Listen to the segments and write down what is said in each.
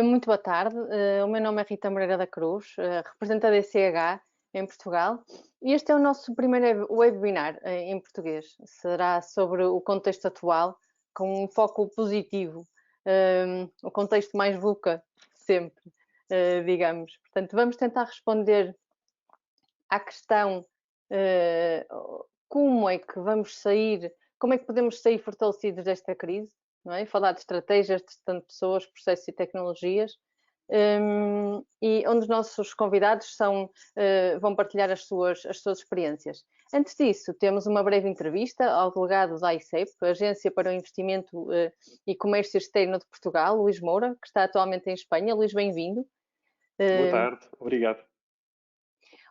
Muito boa tarde. O meu nome é Rita Moreira da Cruz, represento a DCH em Portugal e este é o nosso primeiro webinar em português. Será sobre o contexto atual, com um foco positivo, o contexto mais VUCA de sempre, digamos. Portanto, vamos tentar responder à questão, eh, como é que vamos sair, como é que podemos sair fortalecidos desta crise, não é? Falar de estratégias de gestão de pessoas, processos e tecnologias, e onde os nossos convidados vão partilhar as suas experiências. Antes disso, temos uma breve entrevista ao delegado da AICEP, Agência para o Investimento e Comércio Externo de Portugal, Luís Moura, que está atualmente em Espanha. Luís, bem-vindo. Boa Eh, tarde, obrigado.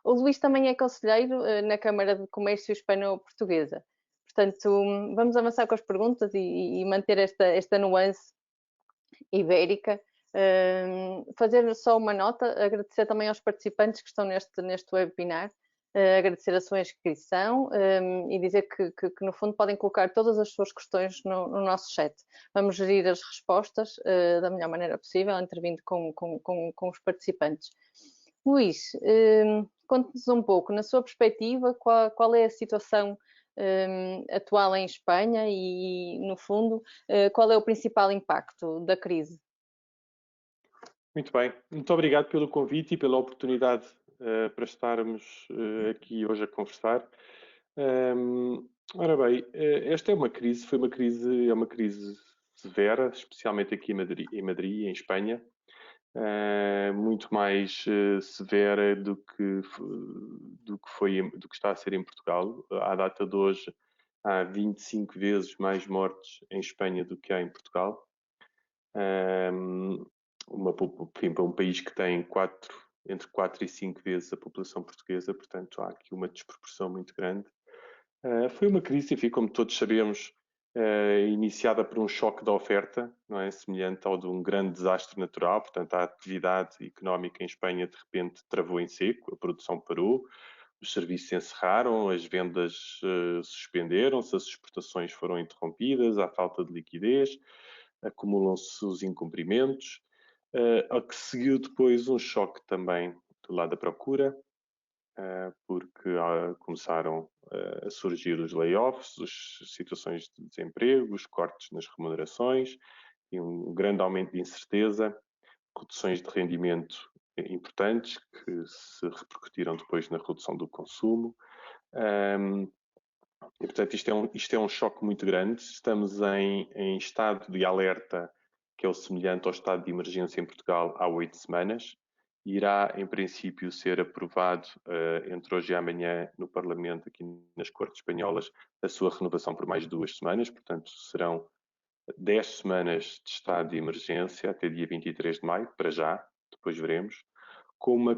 O Luís também é conselheiro na Câmara de Comércio Hispano-Portuguesa. Portanto, vamos avançar com as perguntas e manter esta nuance ibérica. Fazer só uma nota, agradecer também aos participantes que estão neste webinar, agradecer a sua inscrição e dizer que, no fundo, podem colocar todas as suas questões no nosso chat. Vamos gerir as respostas da melhor maneira possível, intervindo com os participantes. Luís, conte-nos um pouco, na sua perspectiva, qual é a situação atual em Espanha e, no fundo, qual é o principal impacto da crise? Muito bem, muito obrigado pelo convite e pela oportunidade para estarmos aqui hoje a conversar. Ora bem, esta é uma crise severa, especialmente aqui em Espanha, muito mais severa do que está a ser em Portugal. À data de hoje, há 25 vezes mais mortes em Espanha do que há em Portugal. Enfim, para um país que tem entre 4 e 5 vezes a população portuguesa, portanto há aqui uma desproporção muito grande. Foi uma crise, enfim, como todos sabemos, iniciada por um choque da oferta, não é? Semelhante ao de um grande desastre natural. Portanto, a atividade económica em Espanha de repente travou em seco, a produção parou, os serviços se encerraram, as vendas suspenderam-se, as exportações foram interrompidas, há falta de liquidez, acumulam-se os incumprimentos, ao que seguiu depois um choque também do lado da procura, porque começaram a surgir os layoffs, as situações de desemprego, os cortes nas remunerações e um grande aumento de incerteza, reduções de rendimento importantes que se repercutiram depois na redução do consumo. E, portanto, isto é um choque muito grande. Estamos em estado de alerta, que é o semelhante ao estado de emergência em Portugal, há 8 semanas. Irá, em princípio, ser aprovado entre hoje e amanhã no Parlamento, aqui nas Cortes Espanholas, a sua renovação por mais 2 semanas. Portanto, serão 10 semanas de estado de emergência até dia 23 de maio, para já, depois veremos, com uma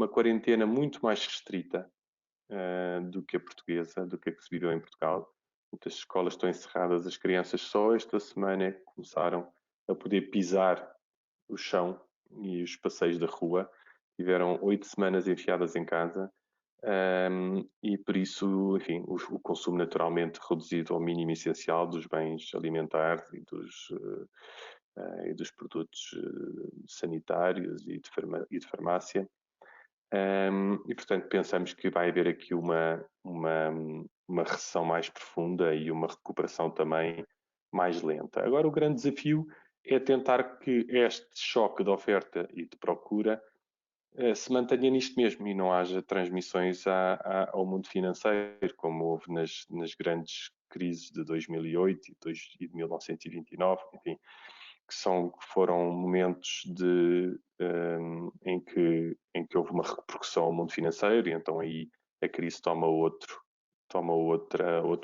quarentena muito mais restrita do que a portuguesa, do que a que se viveu em Portugal. Muitas escolas estão encerradas, as crianças só esta semana é que começaram a poder pisar o chão e os passeios da rua. Tiveram 8 semanas enfiadas em casa e por isso, enfim, o consumo naturalmente reduzido ao mínimo essencial dos bens alimentares e dos produtos sanitários e de farmácia. E, portanto, pensamos que vai haver aqui uma recessão mais profunda e uma recuperação também mais lenta. Agora, o grande desafio é tentar que este choque de oferta e de procura se mantenha nisto mesmo e não haja transmissões ao mundo financeiro, como houve nas grandes crises de 2008 e de 1929, enfim, que foram momentos em que houve uma repercussão ao mundo financeiro e então aí a crise toma outro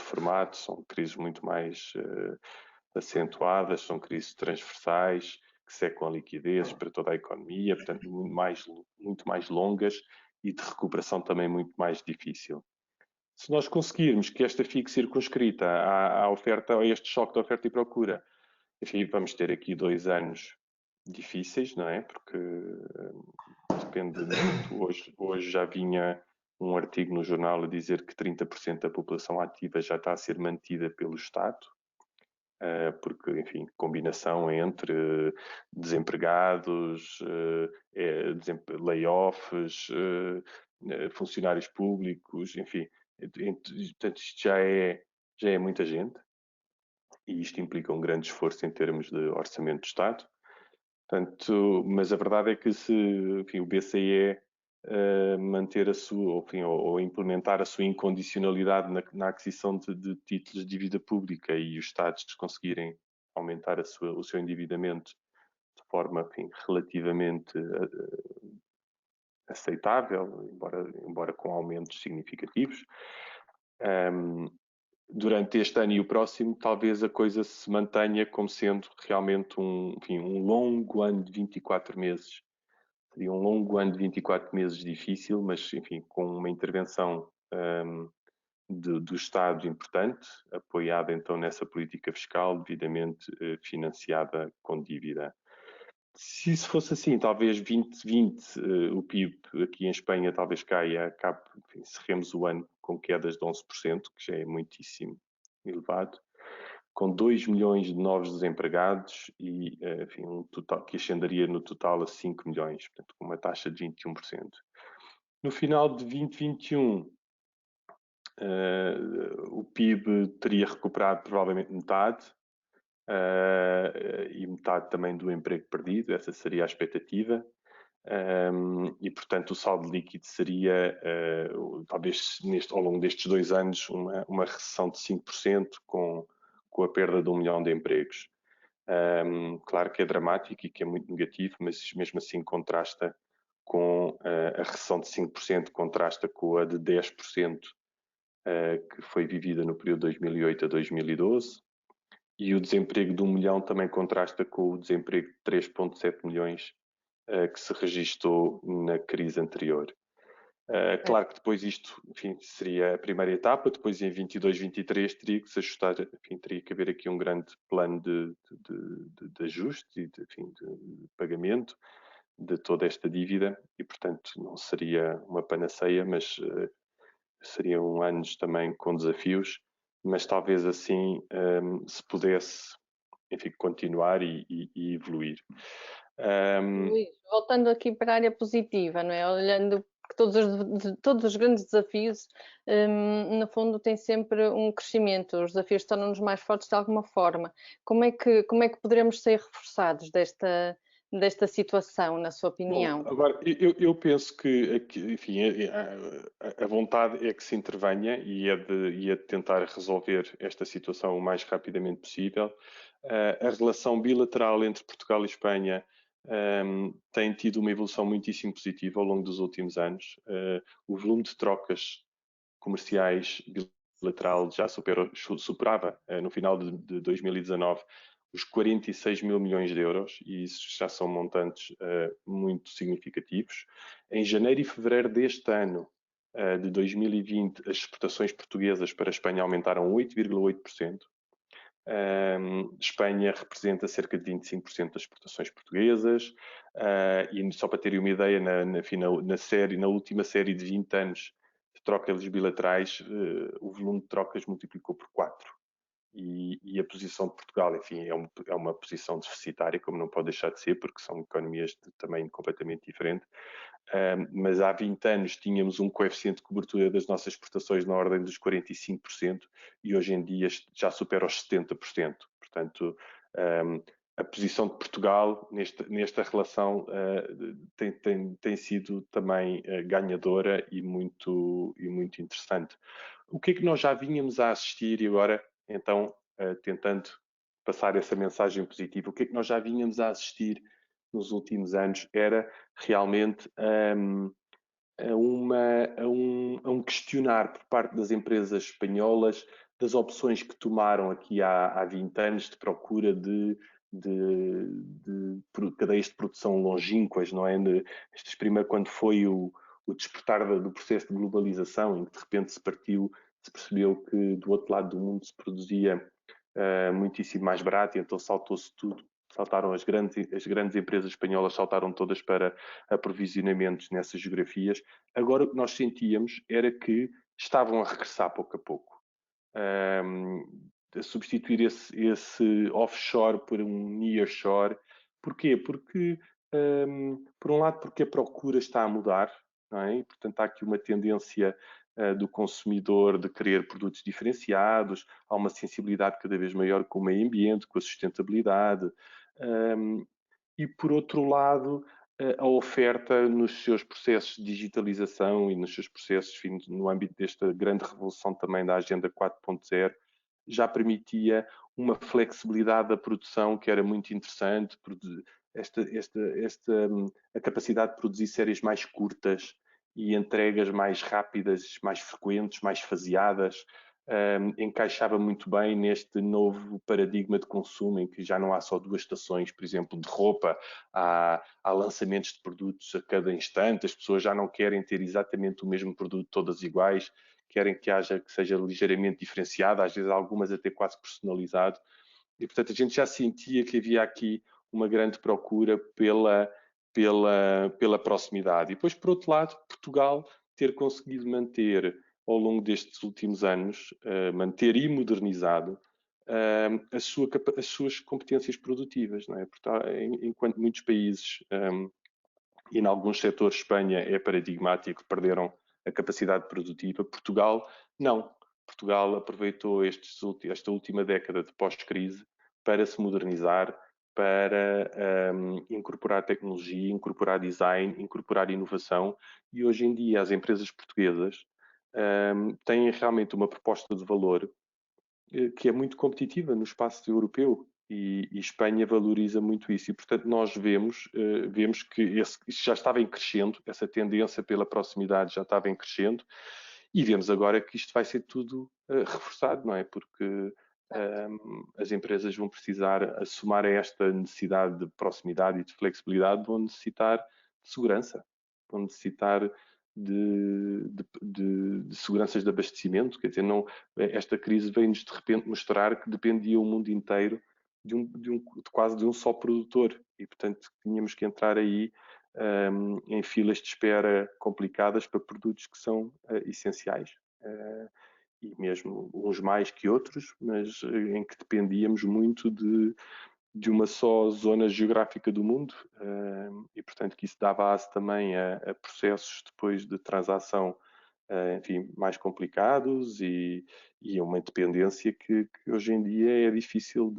formato, são crises muito mais acentuadas, são crises transversais, que secam a liquidez para toda a economia, portanto muito mais longas e de recuperação também muito mais difícil. Se nós conseguirmos que esta fique circunscrita a este choque de oferta e procura, enfim, vamos ter aqui 2 anos difíceis, não é? Porque depende muito. Hoje já vinha um artigo no jornal a dizer que 30% da população ativa já está a ser mantida pelo Estado. porque, enfim, combinação entre desempregados, layoffs, funcionários públicos, enfim, portanto, isto já é muita gente e isto implica um grande esforço em termos de orçamento do Estado. Portanto, mas a verdade é que se, enfim, o BCE manter a sua, enfim, ou implementar a sua incondicionalidade na aquisição de títulos de dívida pública e os Estados conseguirem aumentar o seu endividamento de forma, enfim, relativamente aceitável, embora com aumentos significativos, durante este ano e o próximo, talvez a coisa se mantenha como sendo realmente enfim, um longo ano de 24 meses. Seria um longo ano de 24 meses difícil, mas, enfim, com uma intervenção do Estado importante, apoiada então nessa política fiscal devidamente financiada com dívida. Se isso fosse assim, talvez 2020 o PIB aqui em Espanha talvez acabe, enfim, cerremos o ano com quedas de 11%, que já é muitíssimo elevado, com 2 milhões de novos desempregados e, enfim, um total que ascenderia no total a 5 milhões, portanto, com uma taxa de 21%. No final de 2021, o PIB teria recuperado provavelmente metade, e metade também do emprego perdido, essa seria a expectativa. E, portanto, o saldo líquido seria, talvez ao longo destes 2 anos, uma recessão de 5% com a perda de 1 milhão de empregos. Claro que é dramático e que é muito negativo, mas mesmo assim contrasta com a recessão de 5%, contrasta com a de 10% que foi vivida no período de 2008 a 2012. E o desemprego de 1 milhão também contrasta com o desemprego de 3,7 milhões que se registou na crise anterior. Claro que depois isto, enfim, seria a primeira etapa, depois em 22, 23 teria que se ajustar, enfim, teria que haver aqui um grande plano de ajuste e enfim, de pagamento de toda esta dívida e, portanto, não seria uma panaceia, mas seriam anos também com desafios, mas talvez assim se pudesse, enfim, continuar e evoluir. Luís, voltando aqui para a área positiva, não é? Olhando que todos os grandes desafios, no fundo, têm sempre um crescimento. Os desafios tornam-nos mais fortes de alguma forma. Como é que poderemos ser reforçados desta situação, na sua Bom, opinião? agora, eu penso que, enfim, a vontade é que se intervenha e é de tentar resolver esta situação o mais rapidamente possível. A relação bilateral entre Portugal e Espanha tem tido uma evolução muitíssimo positiva ao longo dos últimos anos. O volume de trocas comerciais bilateral já superava, no final de 2019, os 46 mil milhões de euros, e isso já são montantes muito significativos. Em janeiro e fevereiro deste ano, de 2020, as exportações portuguesas para a Espanha aumentaram 8,8%. Espanha representa cerca de 25% das exportações portuguesas, e só para terem uma ideia, na última série de 20 anos de trocas bilaterais, o volume de trocas multiplicou por 4. E a posição de Portugal, enfim, é uma posição deficitária, como não pode deixar de ser, porque são economias de tamanho completamente diferente. Mas há 20 anos tínhamos um coeficiente de cobertura das nossas exportações na ordem dos 45% e hoje em dia já supera os 70%. Portanto, a posição de Portugal nesta relação tem sido também ganhadora e muito interessante. O que é que nós já vínhamos a assistir e agora, então, tentando passar essa mensagem positiva, o que é que nós já vínhamos a assistir nos últimos anos era realmente a um questionar por parte das empresas espanholas das opções que tomaram aqui há 20 anos de procura de cadeias de produção longínquas, não é? Primeiro, quando foi o despertar do processo de globalização, em que de repente se percebeu que do outro lado do mundo se produzia muitíssimo mais barato, e então saltou-se tudo. Saltaram as grandes empresas espanholas, saltaram todas para aprovisionamentos nessas geografias. Agora o que nós sentíamos era que estavam a regressar pouco a pouco. substituir esse offshore por um nearshore. Porquê? Porque, por um lado, porque a procura está a mudar, não é? E, portanto, há aqui uma tendência do consumidor de querer produtos diferenciados, há uma sensibilidade cada vez maior com o meio ambiente, com a sustentabilidade. E, por outro lado, a oferta nos seus processos de digitalização e nos seus processos, enfim, no âmbito desta grande revolução também da Agenda 4.0, já permitia uma flexibilidade da produção que era muito interessante, a capacidade de produzir séries mais curtas e entregas mais rápidas, mais frequentes, mais faseadas, encaixava muito bem neste novo paradigma de consumo em que já não há só duas estações, por exemplo, de roupa, há lançamentos de produtos a cada instante, as pessoas já não querem ter exatamente o mesmo produto todas iguais, querem que seja ligeiramente diferenciado, às vezes algumas até quase personalizado. E, portanto, a gente já sentia que havia aqui uma grande procura pela proximidade. E depois, por outro lado, Portugal ter conseguido manter, ao longo destes últimos anos, manter e modernizado as suas competências produtivas, não é? Porque, enquanto muitos países e em alguns setores Espanha é paradigmático, perderam a capacidade produtiva. Portugal, não. Portugal aproveitou esta última década de pós-crise para se modernizar, para incorporar tecnologia, incorporar design, incorporar inovação, e hoje em dia as empresas portuguesas têm realmente uma proposta de valor que é muito competitiva no espaço europeu e Espanha valoriza muito isso. E, portanto, nós vemos que isso já estava em crescendo, essa tendência pela proximidade já estava em crescendo, e vemos agora que isto vai ser tudo reforçado, não é? Porque as empresas vão precisar, a somar a esta necessidade de proximidade e de flexibilidade, vão necessitar de segurança, vão necessitar de seguranças de abastecimento. Quer dizer, não, esta crise veio-nos de repente mostrar que dependia o mundo inteiro de quase de um só produtor e, portanto, tínhamos que entrar aí em filas de espera complicadas para produtos que são essenciais. E mesmo uns mais que outros, mas em que dependíamos muito de uma só zona geográfica do mundo e, portanto, que isso dá base também a processos depois de transação, enfim, mais complicados e uma dependência que hoje em dia é difícil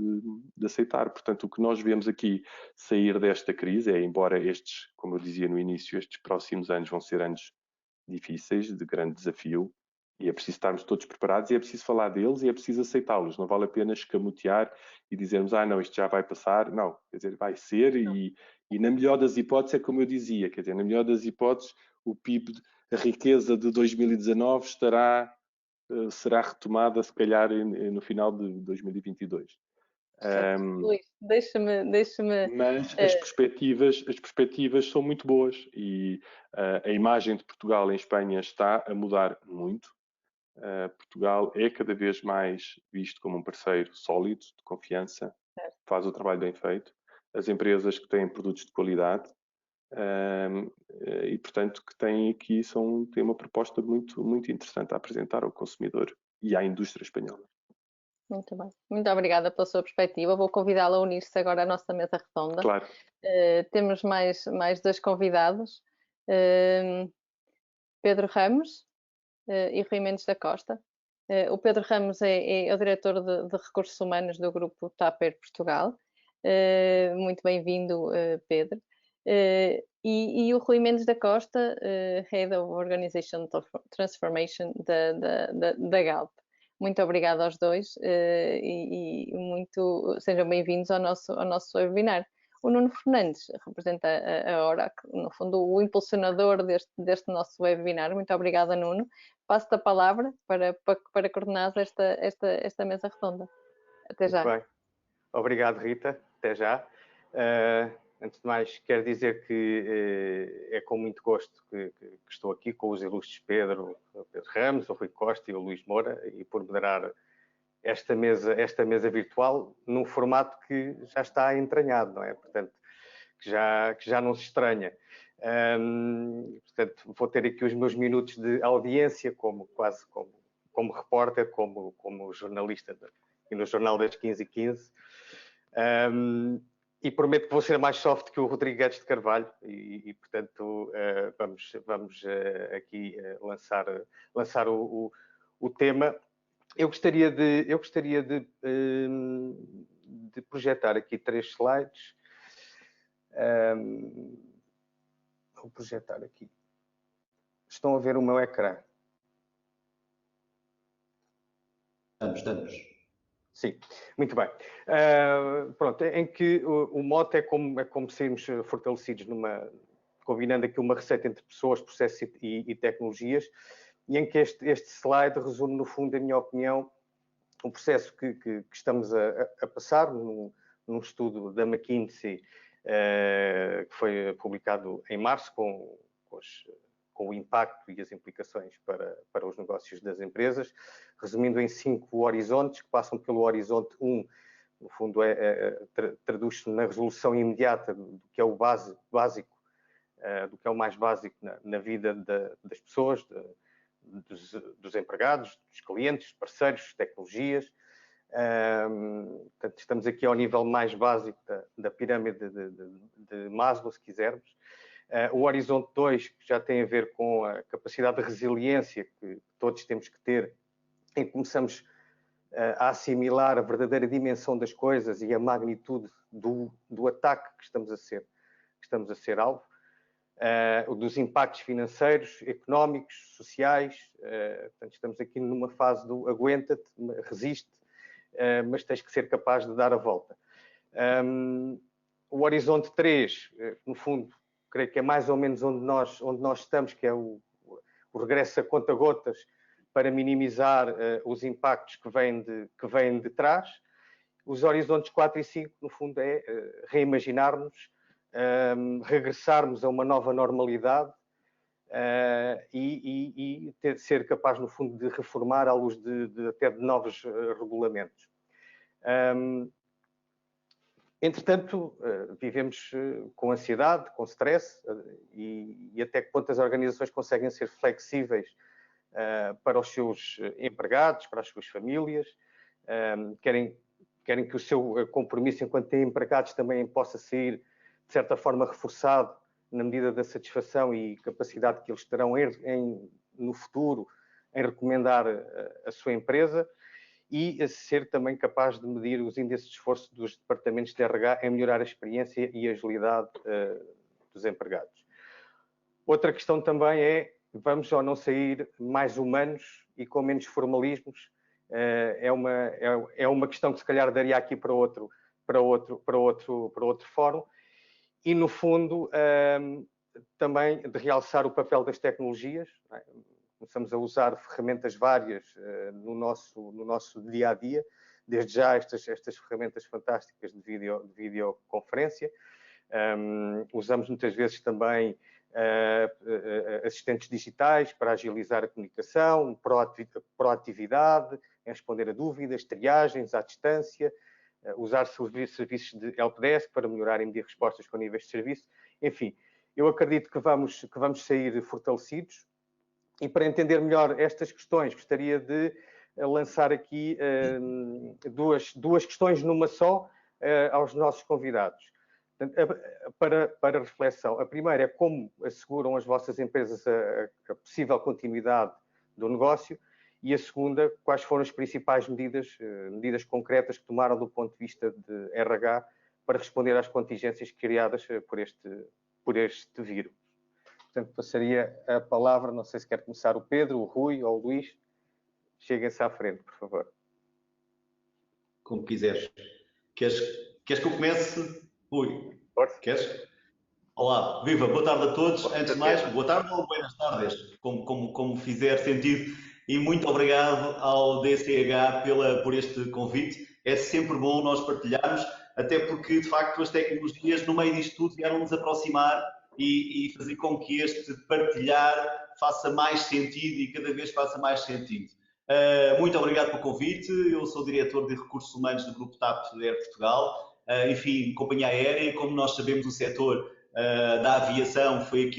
de aceitar. Portanto, o que nós vemos aqui sair desta crise é, embora estes, como eu dizia no início, estes próximos anos vão ser anos difíceis, de grande desafio, e é preciso estarmos todos preparados e é preciso falar deles e é preciso aceitá-los. Não vale a pena escamotear e dizermos, não, isto já vai passar. Não, quer dizer, vai ser e na melhor das hipóteses é como eu dizia, quer dizer, na melhor das hipóteses o PIB, a riqueza de 2019 será retomada se calhar no final de 2022. Luís, deixa-me. Mas as perspectivas são muito boas e a imagem de Portugal em Espanha está a mudar muito. Portugal é cada vez mais visto como um parceiro sólido, de confiança, faz o trabalho bem feito. As empresas que têm produtos de qualidade e, portanto, que têm aqui têm uma proposta muito, muito interessante a apresentar ao consumidor e à indústria espanhola. Muito bem. Muito obrigada pela sua perspectiva. Vou convidá-la a unir-se agora à nossa mesa redonda. Claro. Temos mais dois convidados. Pedro Ramos e Rui Mendes da Costa. O Pedro Ramos é o diretor de recursos humanos do grupo Tupper Portugal. Muito bem-vindo, Pedro. E o Rui Mendes da Costa, Head of Organization Transformation da Galp. Muito obrigada aos dois e sejam bem-vindos ao nosso webinar. O Nuno Fernandes representa a Orac, no fundo, o impulsionador deste nosso webinar. Muito obrigada, Nuno. Passo-te a palavra para coordenar esta mesa redonda. Até já. Muito bem. Obrigado, Rita. Até já. Antes de mais, quero dizer que é com muito gosto que estou aqui com os ilustres Pedro Ramos, o Rui Costa e o Luís Moura e por moderar esta mesa virtual num formato que já está entranhado, não é? Portanto, que já não se estranha. Portanto, vou ter aqui os meus minutos de audiência como repórter, como jornalista no Jornal das 15h15. E prometo que vou ser mais soft que o Rodrigo Guedes de Carvalho e portanto, vamos aqui lançar o tema. Eu gostaria de projetar aqui 3 slides. Vou projetar aqui. Estão a ver o meu ecrã? Estamos. Sim, muito bem. Pronto, em que o mote é como sermos fortalecidos combinando aqui uma receita entre pessoas, processos e tecnologias, e em que este slide resume, no fundo, a minha opinião, um processo que estamos a passar num estudo da McKinsey, que foi publicado em março, com o impacto e as implicações para os negócios das empresas, resumindo em 5 horizontes, que passam pelo horizonte 1, no fundo traduz-se na resolução imediata do que é o básico, do que é o mais básico na vida das pessoas, dos empregados, dos clientes, parceiros, tecnologias. Portanto, estamos aqui ao nível mais básico da pirâmide de Maslow, se quisermos. O horizonte 2, que já tem a ver com a capacidade de resiliência que todos temos que ter, em que começamos a assimilar a verdadeira dimensão das coisas e a magnitude do ataque que estamos a ser alvo, dos impactos financeiros, económicos, sociais. Portanto, estamos aqui numa fase do aguenta-te, resiste, mas tens que ser capaz de dar a volta. O horizonte 3, no fundo, creio que é mais ou menos onde nós estamos, que é o regresso a conta-gotas para minimizar os impactos que vêm de trás. Os horizontes 4 e 5, no fundo, é reimaginar-nos, regressarmos a uma nova normalidade e ser capaz, no fundo, de reformar à luz até de novos regulamentos. Entretanto, vivemos com ansiedade, com stress, e até que ponto as organizações conseguem ser flexíveis para os seus empregados, para as suas famílias, querem que o seu compromisso enquanto empregados também possa ser, de certa forma, reforçado na medida da satisfação e capacidade que eles terão no futuro em recomendar a sua empresa, e a ser também capaz de medir os índices de esforço dos departamentos de RH em melhorar a experiência e a agilidade dos empregados. Outra questão também é, vamos ou não sair mais humanos e com menos formalismos? É uma questão que se calhar daria aqui para outro fórum. E, no fundo, também de realçar o papel das tecnologias. Começamos a usar ferramentas várias no nosso dia-a-dia, desde já estas ferramentas fantásticas de videoconferência. Usamos muitas vezes também assistentes digitais para agilizar a comunicação, proatividade, em responder a dúvidas, triagens à distância, usar serviços de helpdesk para melhorar e medir respostas com níveis de serviço. Enfim, eu acredito que vamos sair fortalecidos. E para entender melhor estas questões, gostaria de lançar aqui duas questões numa só aos nossos convidados. Para reflexão. A primeira é como asseguram as vossas empresas a possível continuidade do negócio, e a segunda, quais foram as principais medidas concretas que tomaram do ponto de vista de RH para responder às contingências criadas por este vírus. Portanto, passaria a palavra, não sei se quer começar o Pedro, o Rui ou o Luís. Cheguem-se à frente, por favor. Como quiseres. Queres que eu comece, Rui? Queres? Olá, viva, boa tarde a todos. Antes de mais, boa tarde ou buenas tardes, como fizer sentido. E muito obrigado ao DCH por este convite. É sempre bom nós partilharmos, até porque, de facto, as tecnologias, no meio disto tudo, vieram-nos aproximar e fazer com que este partilhar faça mais sentido e cada vez faça mais sentido. Muito obrigado pelo convite. Eu sou diretor de Recursos Humanos do Grupo TAP Air Portugal. Enfim, companhia aérea, como nós sabemos, o setor da aviação foi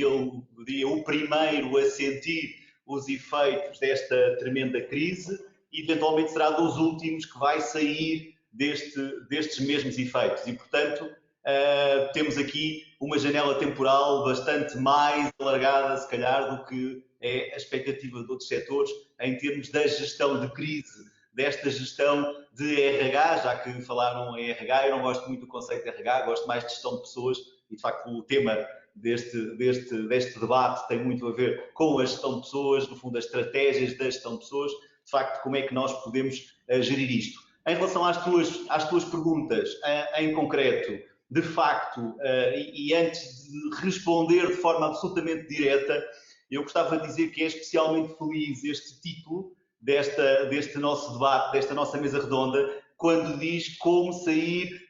o primeiro a sentir os efeitos desta tremenda crise. e eventualmente será dos últimos que vai sair destes mesmos efeitos. E, portanto, temos aqui uma janela temporal bastante mais alargada, se calhar, do que é a expectativa de outros setores em termos da gestão de crise, desta gestão de RH, já que falaram em RH, eu não gosto muito do conceito de RH, gosto mais de gestão de pessoas e, de facto, o tema deste debate tem muito a ver com a gestão de pessoas, no fundo, as estratégias da gestão de pessoas, de facto, como é que nós podemos gerir isto. Em relação às tuas perguntas, em concreto, de facto, e antes de responder de forma absolutamente direta, eu gostava de dizer que é especialmente feliz este título deste nosso debate, desta nossa mesa redonda, quando diz como sair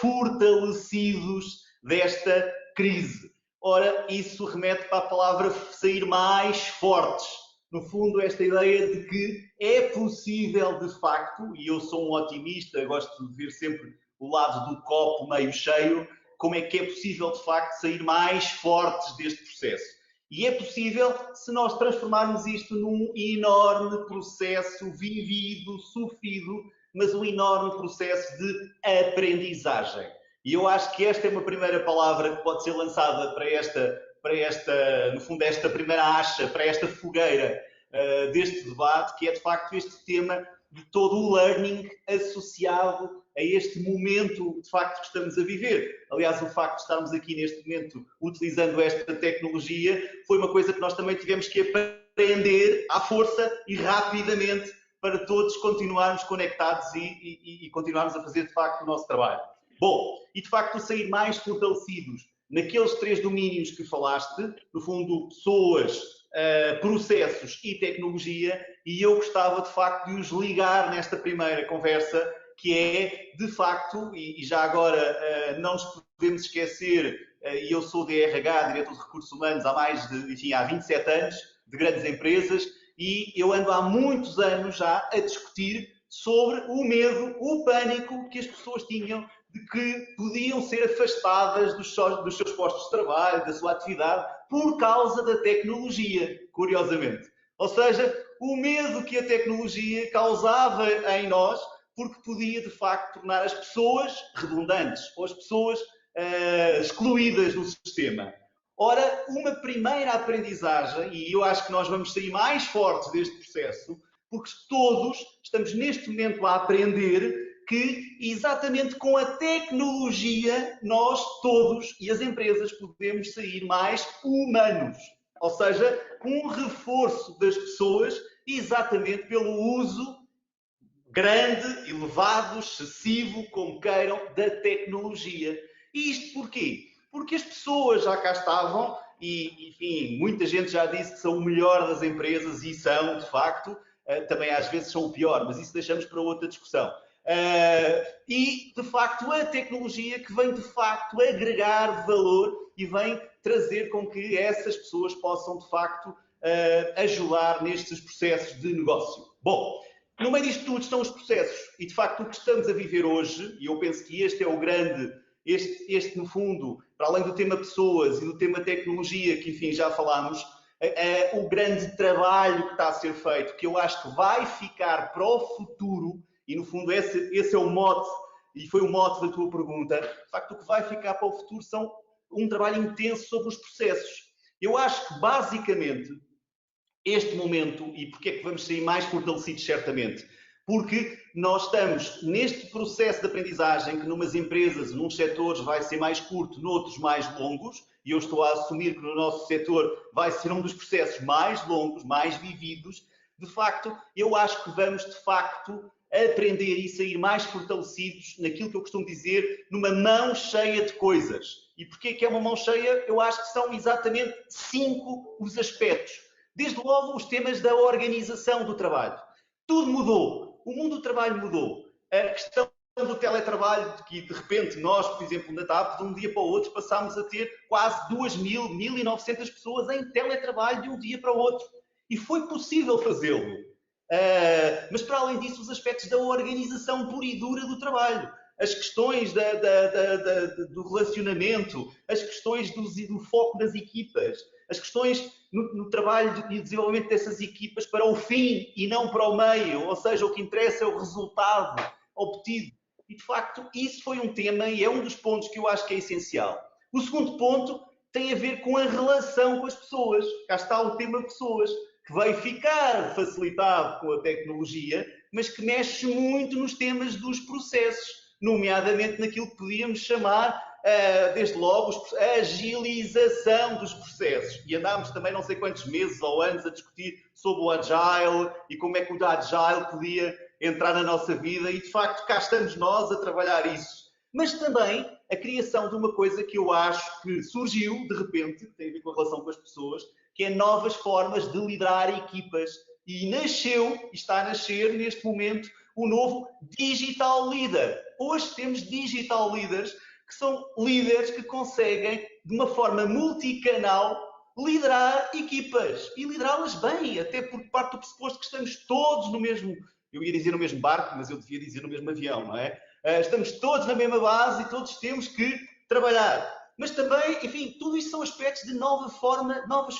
fortalecidos desta crise. Ora, isso remete para a palavra sair mais fortes. No fundo, esta ideia de que é possível, de facto, e eu sou um otimista, gosto de ver sempre o lado do copo meio cheio, como é que é possível, de facto, sair mais fortes deste processo. E é possível se nós transformarmos isto num enorme processo vivido, sofrido, mas um enorme processo de aprendizagem. E eu acho que esta é uma primeira palavra que pode ser lançada para esta, no fundo, esta primeira acha, para esta fogueira deste debate, que é de facto este tema de todo o learning associado a este momento, de facto, que estamos a viver. Aliás, o facto de estarmos aqui neste momento utilizando esta tecnologia foi uma coisa que nós também tivemos que aprender à força e rapidamente para todos continuarmos conectados e continuarmos a fazer, de facto, o nosso trabalho. Bom, e de facto sair mais fortalecidos naqueles 3 domínios que falaste, no fundo, pessoas, processos e tecnologia, e eu gostava de facto de os ligar nesta primeira conversa, que é, de facto, e já agora não nos podemos esquecer, e eu sou de RH, diretor de recursos humanos, há 27 anos, de grandes empresas, e eu ando há muitos anos já a discutir sobre o medo, o pânico que as pessoas tinham de que podiam ser afastadas dos seus postos de trabalho, da sua atividade, por causa da tecnologia, curiosamente. Ou seja, o medo que a tecnologia causava em nós, porque podia, de facto, tornar as pessoas redundantes, ou as pessoas excluídas do sistema. Ora, uma primeira aprendizagem, e eu acho que nós vamos sair mais fortes deste processo, porque todos estamos neste momento a aprender que exatamente com a tecnologia nós todos e as empresas podemos sair mais humanos. Ou seja, um reforço das pessoas exatamente pelo uso grande, elevado, excessivo, como queiram, da tecnologia. E isto porquê? Porque as pessoas já cá estavam e, enfim, muita gente já disse que são o melhor das empresas e são, de facto, também às vezes são o pior, mas isso deixamos para outra discussão. E, de facto, a tecnologia que vem, de facto, agregar valor e vem trazer com que essas pessoas possam, de facto, ajudar nestes processos de negócio. Bom, no meio disto tudo estão os processos e, de facto, o que estamos a viver hoje, e eu penso que este é o grande, no fundo, para além do tema pessoas e do tema tecnologia, que, enfim, já falámos, o grande trabalho que está a ser feito, que eu acho que vai ficar para o futuro, e, no fundo, esse é o mote, e foi o mote da tua pergunta. De facto, o que vai ficar para o futuro são um trabalho intenso sobre os processos. Eu acho que, basicamente, este momento, e porque é que vamos sair mais fortalecidos, certamente, porque nós estamos neste processo de aprendizagem que, numas empresas, nuns setores, vai ser mais curto, noutros mais longos, e eu estou a assumir que no nosso setor vai ser um dos processos mais longos, mais vividos. De facto, eu acho que vamos, de facto, aprender e sair mais fortalecidos naquilo que eu costumo dizer, numa mão cheia de coisas. E porquê que é uma mão cheia? Eu acho que são exatamente 5 os aspectos. Desde logo, os temas da organização do trabalho. Tudo mudou. O mundo do trabalho mudou. A questão do teletrabalho, que de repente nós, por exemplo, na TAP, de um dia para o outro, passámos a ter quase 2.000, 1.900 pessoas em teletrabalho de um dia para o outro. E foi possível fazê-lo. Mas, para além disso, os aspectos da organização pura e dura do trabalho, as questões do relacionamento, as questões do foco das equipas, as questões no trabalho e desenvolvimento dessas equipas para o fim e não para o meio, ou seja, o que interessa é o resultado obtido. E, de facto, isso foi um tema e é um dos pontos que eu acho que é essencial. O segundo ponto tem a ver com a relação com as pessoas. Cá está o tema pessoas, que vai ficar facilitado com a tecnologia, mas que mexe muito nos temas dos processos, nomeadamente naquilo que podíamos chamar, desde logo, a agilização dos processos. E andámos também não sei quantos meses ou anos a discutir sobre o Agile e como é que o Agile podia entrar na nossa vida e, de facto, cá estamos nós a trabalhar isso. Mas também a criação de uma coisa que eu acho que surgiu, de repente, que tem a ver com a relação com as pessoas, que é novas formas de liderar equipas. E nasceu, e está a nascer neste momento, o novo Digital Leader. Hoje temos Digital Leaders, que são líderes que conseguem, de uma forma multicanal, liderar equipas. E liderá-las bem, até por parte do pressuposto que estamos todos no mesmo, eu ia dizer no mesmo barco, mas eu devia dizer no mesmo avião, não é? Estamos todos na mesma base e todos temos que trabalhar. Mas também, enfim, tudo isso são aspectos de novas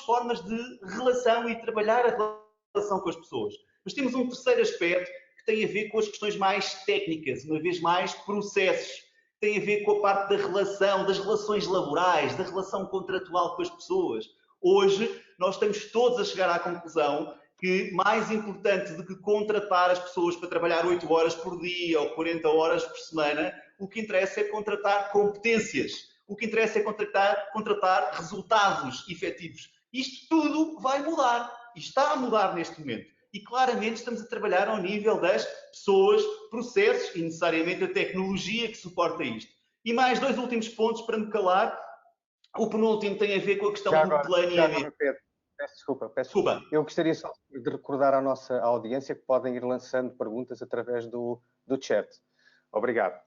formas de relação e trabalhar a relação com as pessoas. Mas temos um terceiro aspecto que tem a ver com as questões mais técnicas, uma vez mais processos. Tem a ver com a parte da relação, das relações laborais, da relação contratual com as pessoas. Hoje, nós estamos todos a chegar à conclusão que mais importante do que contratar as pessoas para trabalhar 8 horas por dia ou 40 horas por semana, o que interessa é contratar competências. O que interessa é contratar resultados efetivos. Isto tudo vai mudar e está a mudar neste momento. E claramente estamos a trabalhar ao nível das pessoas, processos e necessariamente a tecnologia que suporta isto. E mais 2 últimos pontos para me calar. O penúltimo tem a ver com a questão do planeamento. Peço desculpa. Eu gostaria só de recordar à nossa audiência que podem ir lançando perguntas através do chat. Obrigado.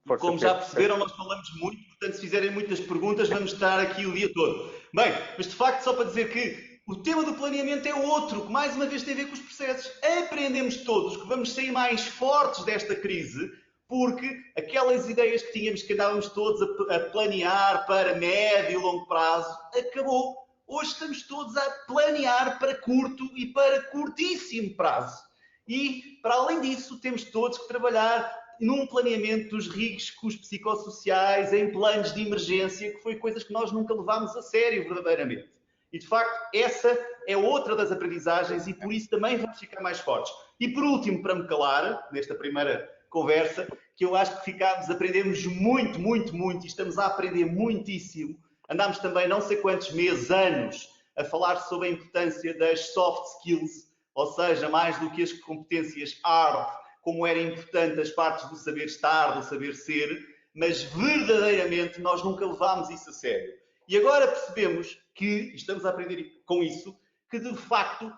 Força, como já perceberam, nós falamos muito, portanto, se fizerem muitas perguntas, vamos estar aqui o dia todo. Bem, mas de facto, só para dizer que o tema do planeamento é outro, que mais uma vez tem a ver com os processos. Aprendemos todos que vamos sair mais fortes desta crise, porque aquelas ideias que tínhamos, que andávamos todos a planear para médio e longo prazo, acabou. Hoje estamos todos a planear para curto e para curtíssimo prazo. E, para além disso, temos todos que trabalhar num planeamento dos riscos psicossociais, em planos de emergência, que foi coisas que nós nunca levámos a sério, verdadeiramente. E, de facto, essa é outra das aprendizagens e, por isso, também vamos ficar mais fortes. E, por último, para me calar, nesta primeira conversa, que eu acho que aprendemos muito, muito, muito, e estamos a aprender muitíssimo. Andámos também não sei quantos meses, anos, a falar sobre a importância das soft skills, ou seja, mais do que as competências hard, como era importante as partes do saber estar, do saber ser, mas verdadeiramente nós nunca levámos isso a sério. E agora percebemos que, estamos a aprender com isso, que de facto,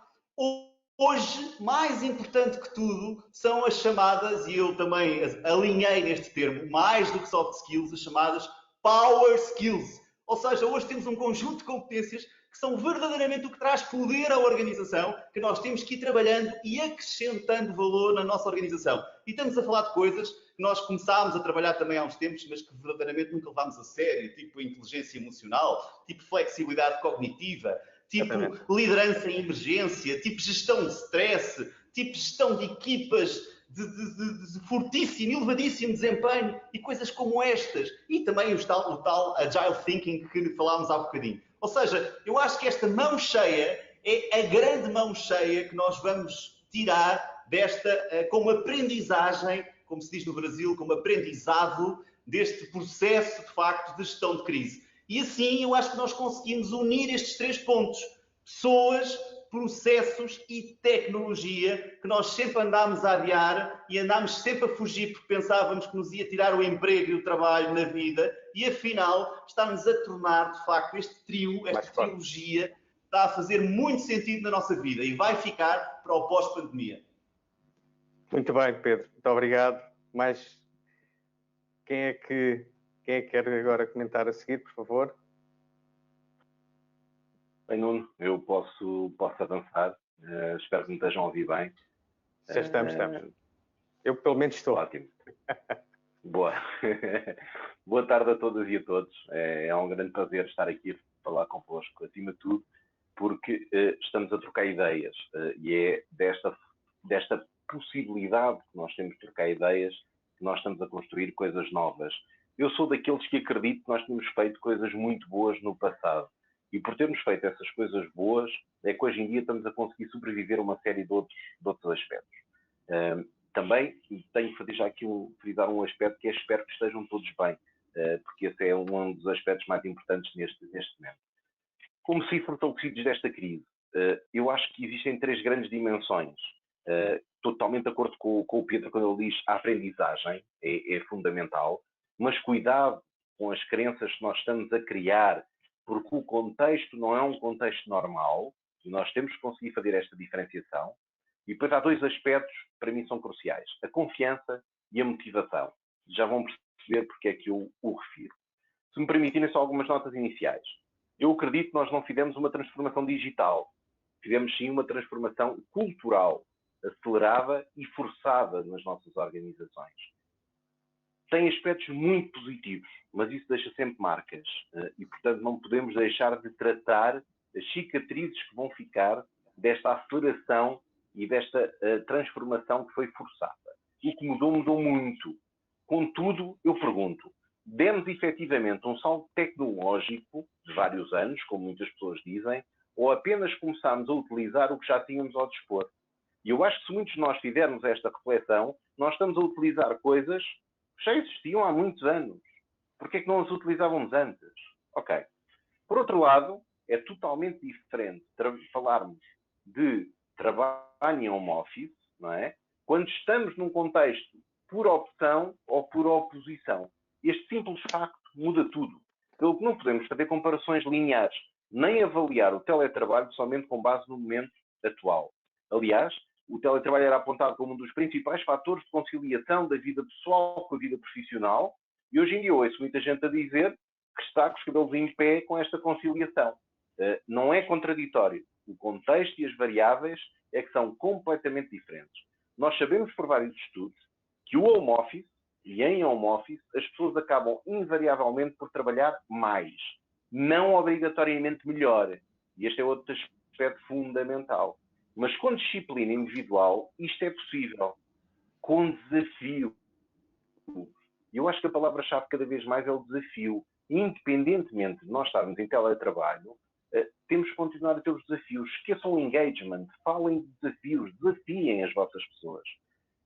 hoje, mais importante que tudo, são as chamadas, e eu também alinhei neste termo, mais do que soft skills, as chamadas power skills. Ou seja, hoje temos um conjunto de competências que são verdadeiramente o que traz poder à organização, que nós temos que ir trabalhando e acrescentando valor na nossa organização. E estamos a falar de coisas que nós começámos a trabalhar também há uns tempos, mas que verdadeiramente nunca levámos a sério, tipo inteligência emocional, tipo flexibilidade cognitiva, tipo liderança em emergência, tipo gestão de stress, tipo gestão de equipas de fortíssimo, elevadíssimo desempenho e coisas como estas. E também o tal Agile Thinking que falámos há bocadinho. Ou seja, eu acho que esta mão cheia é a grande mão cheia que nós vamos tirar desta, como aprendizagem, como se diz no Brasil, como aprendizado deste processo, de facto, de gestão de crise. E assim, eu acho que nós conseguimos unir estes 3 pontos. Pessoas, processos e tecnologia, que nós sempre andámos a adiar e andámos sempre a fugir porque pensávamos que nos ia tirar o emprego e o trabalho na vida e, afinal, está-nos a tornar, de facto, este trio, esta trilogia, está a fazer muito sentido na nossa vida e vai ficar para o pós-pandemia. Muito bem, Pedro. Muito obrigado. Mas quem é que quer agora comentar a seguir, por favor? Bem, Nuno, eu posso avançar. Espero que me estejam a ouvir bem. Já estamos. Eu, pelo menos, estou. Ótimo. Boa. Boa tarde a todas e a todos. É um grande prazer estar aqui a falar convosco, acima de tudo, porque estamos a trocar ideias e é desta possibilidade que nós temos de trocar ideias que nós estamos a construir coisas novas. Eu sou daqueles que acredito que nós temos feito coisas muito boas no passado e por termos feito essas coisas boas é que hoje em dia estamos a conseguir sobreviver a uma série de outros aspectos. Também tenho que fazer já aqui frisar um aspecto que é espero que estejam todos bem, porque esse é um dos aspectos mais importantes neste momento. Como se fortalecidos desta crise, eu acho que existem 3 grandes dimensões. Totalmente de acordo com o Pedro quando ele diz a aprendizagem é fundamental, mas cuidado com as crenças que nós estamos a criar, porque o contexto não é um contexto normal e nós temos que conseguir fazer esta diferenciação. E depois há 2 aspectos que para mim são cruciais, a confiança e a motivação. Já vão perceber porque é que eu o refiro. Se me permitirem só algumas notas iniciais. Eu acredito que nós não fizemos uma transformação digital. Fizemos sim uma transformação cultural, acelerada e forçada nas nossas organizações. Tem aspectos muito positivos, mas isso deixa sempre marcas. E, portanto, não podemos deixar de tratar as cicatrizes que vão ficar desta aceleração e desta transformação que foi forçada. O que mudou muito. Contudo, eu pergunto, demos efetivamente um salto tecnológico de vários anos, como muitas pessoas dizem, ou apenas começámos a utilizar o que já tínhamos ao dispor? E eu acho que se muitos de nós fizermos esta reflexão, nós estamos a utilizar coisas que já existiam há muitos anos. Por que é que não as utilizávamos antes? Ok. Por outro lado, é totalmente diferente falarmos de trabalho em home office, não é? Quando estamos num contexto por opção ou por oposição. Este simples facto muda tudo. Pelo que não podemos fazer comparações lineares, nem avaliar o teletrabalho somente com base no momento atual. Aliás, o teletrabalho era apontado como um dos principais fatores de conciliação da vida pessoal com a vida profissional e hoje em dia ouço muita gente a dizer que está com os cabelos em pé com esta conciliação. Não é contraditório. O contexto e as variáveis é que são completamente diferentes. Nós sabemos por vários estudos que o home office, e em home office, as pessoas acabam invariavelmente por trabalhar mais, não obrigatoriamente melhor. E este é outro aspecto fundamental. Mas com disciplina individual, isto é possível. Com desafio. E eu acho que a palavra-chave cada vez mais é o desafio. Independentemente de nós estarmos em teletrabalho, temos que continuar a ter os desafios. Esqueçam o engagement, falem de desafios, desafiem as vossas pessoas.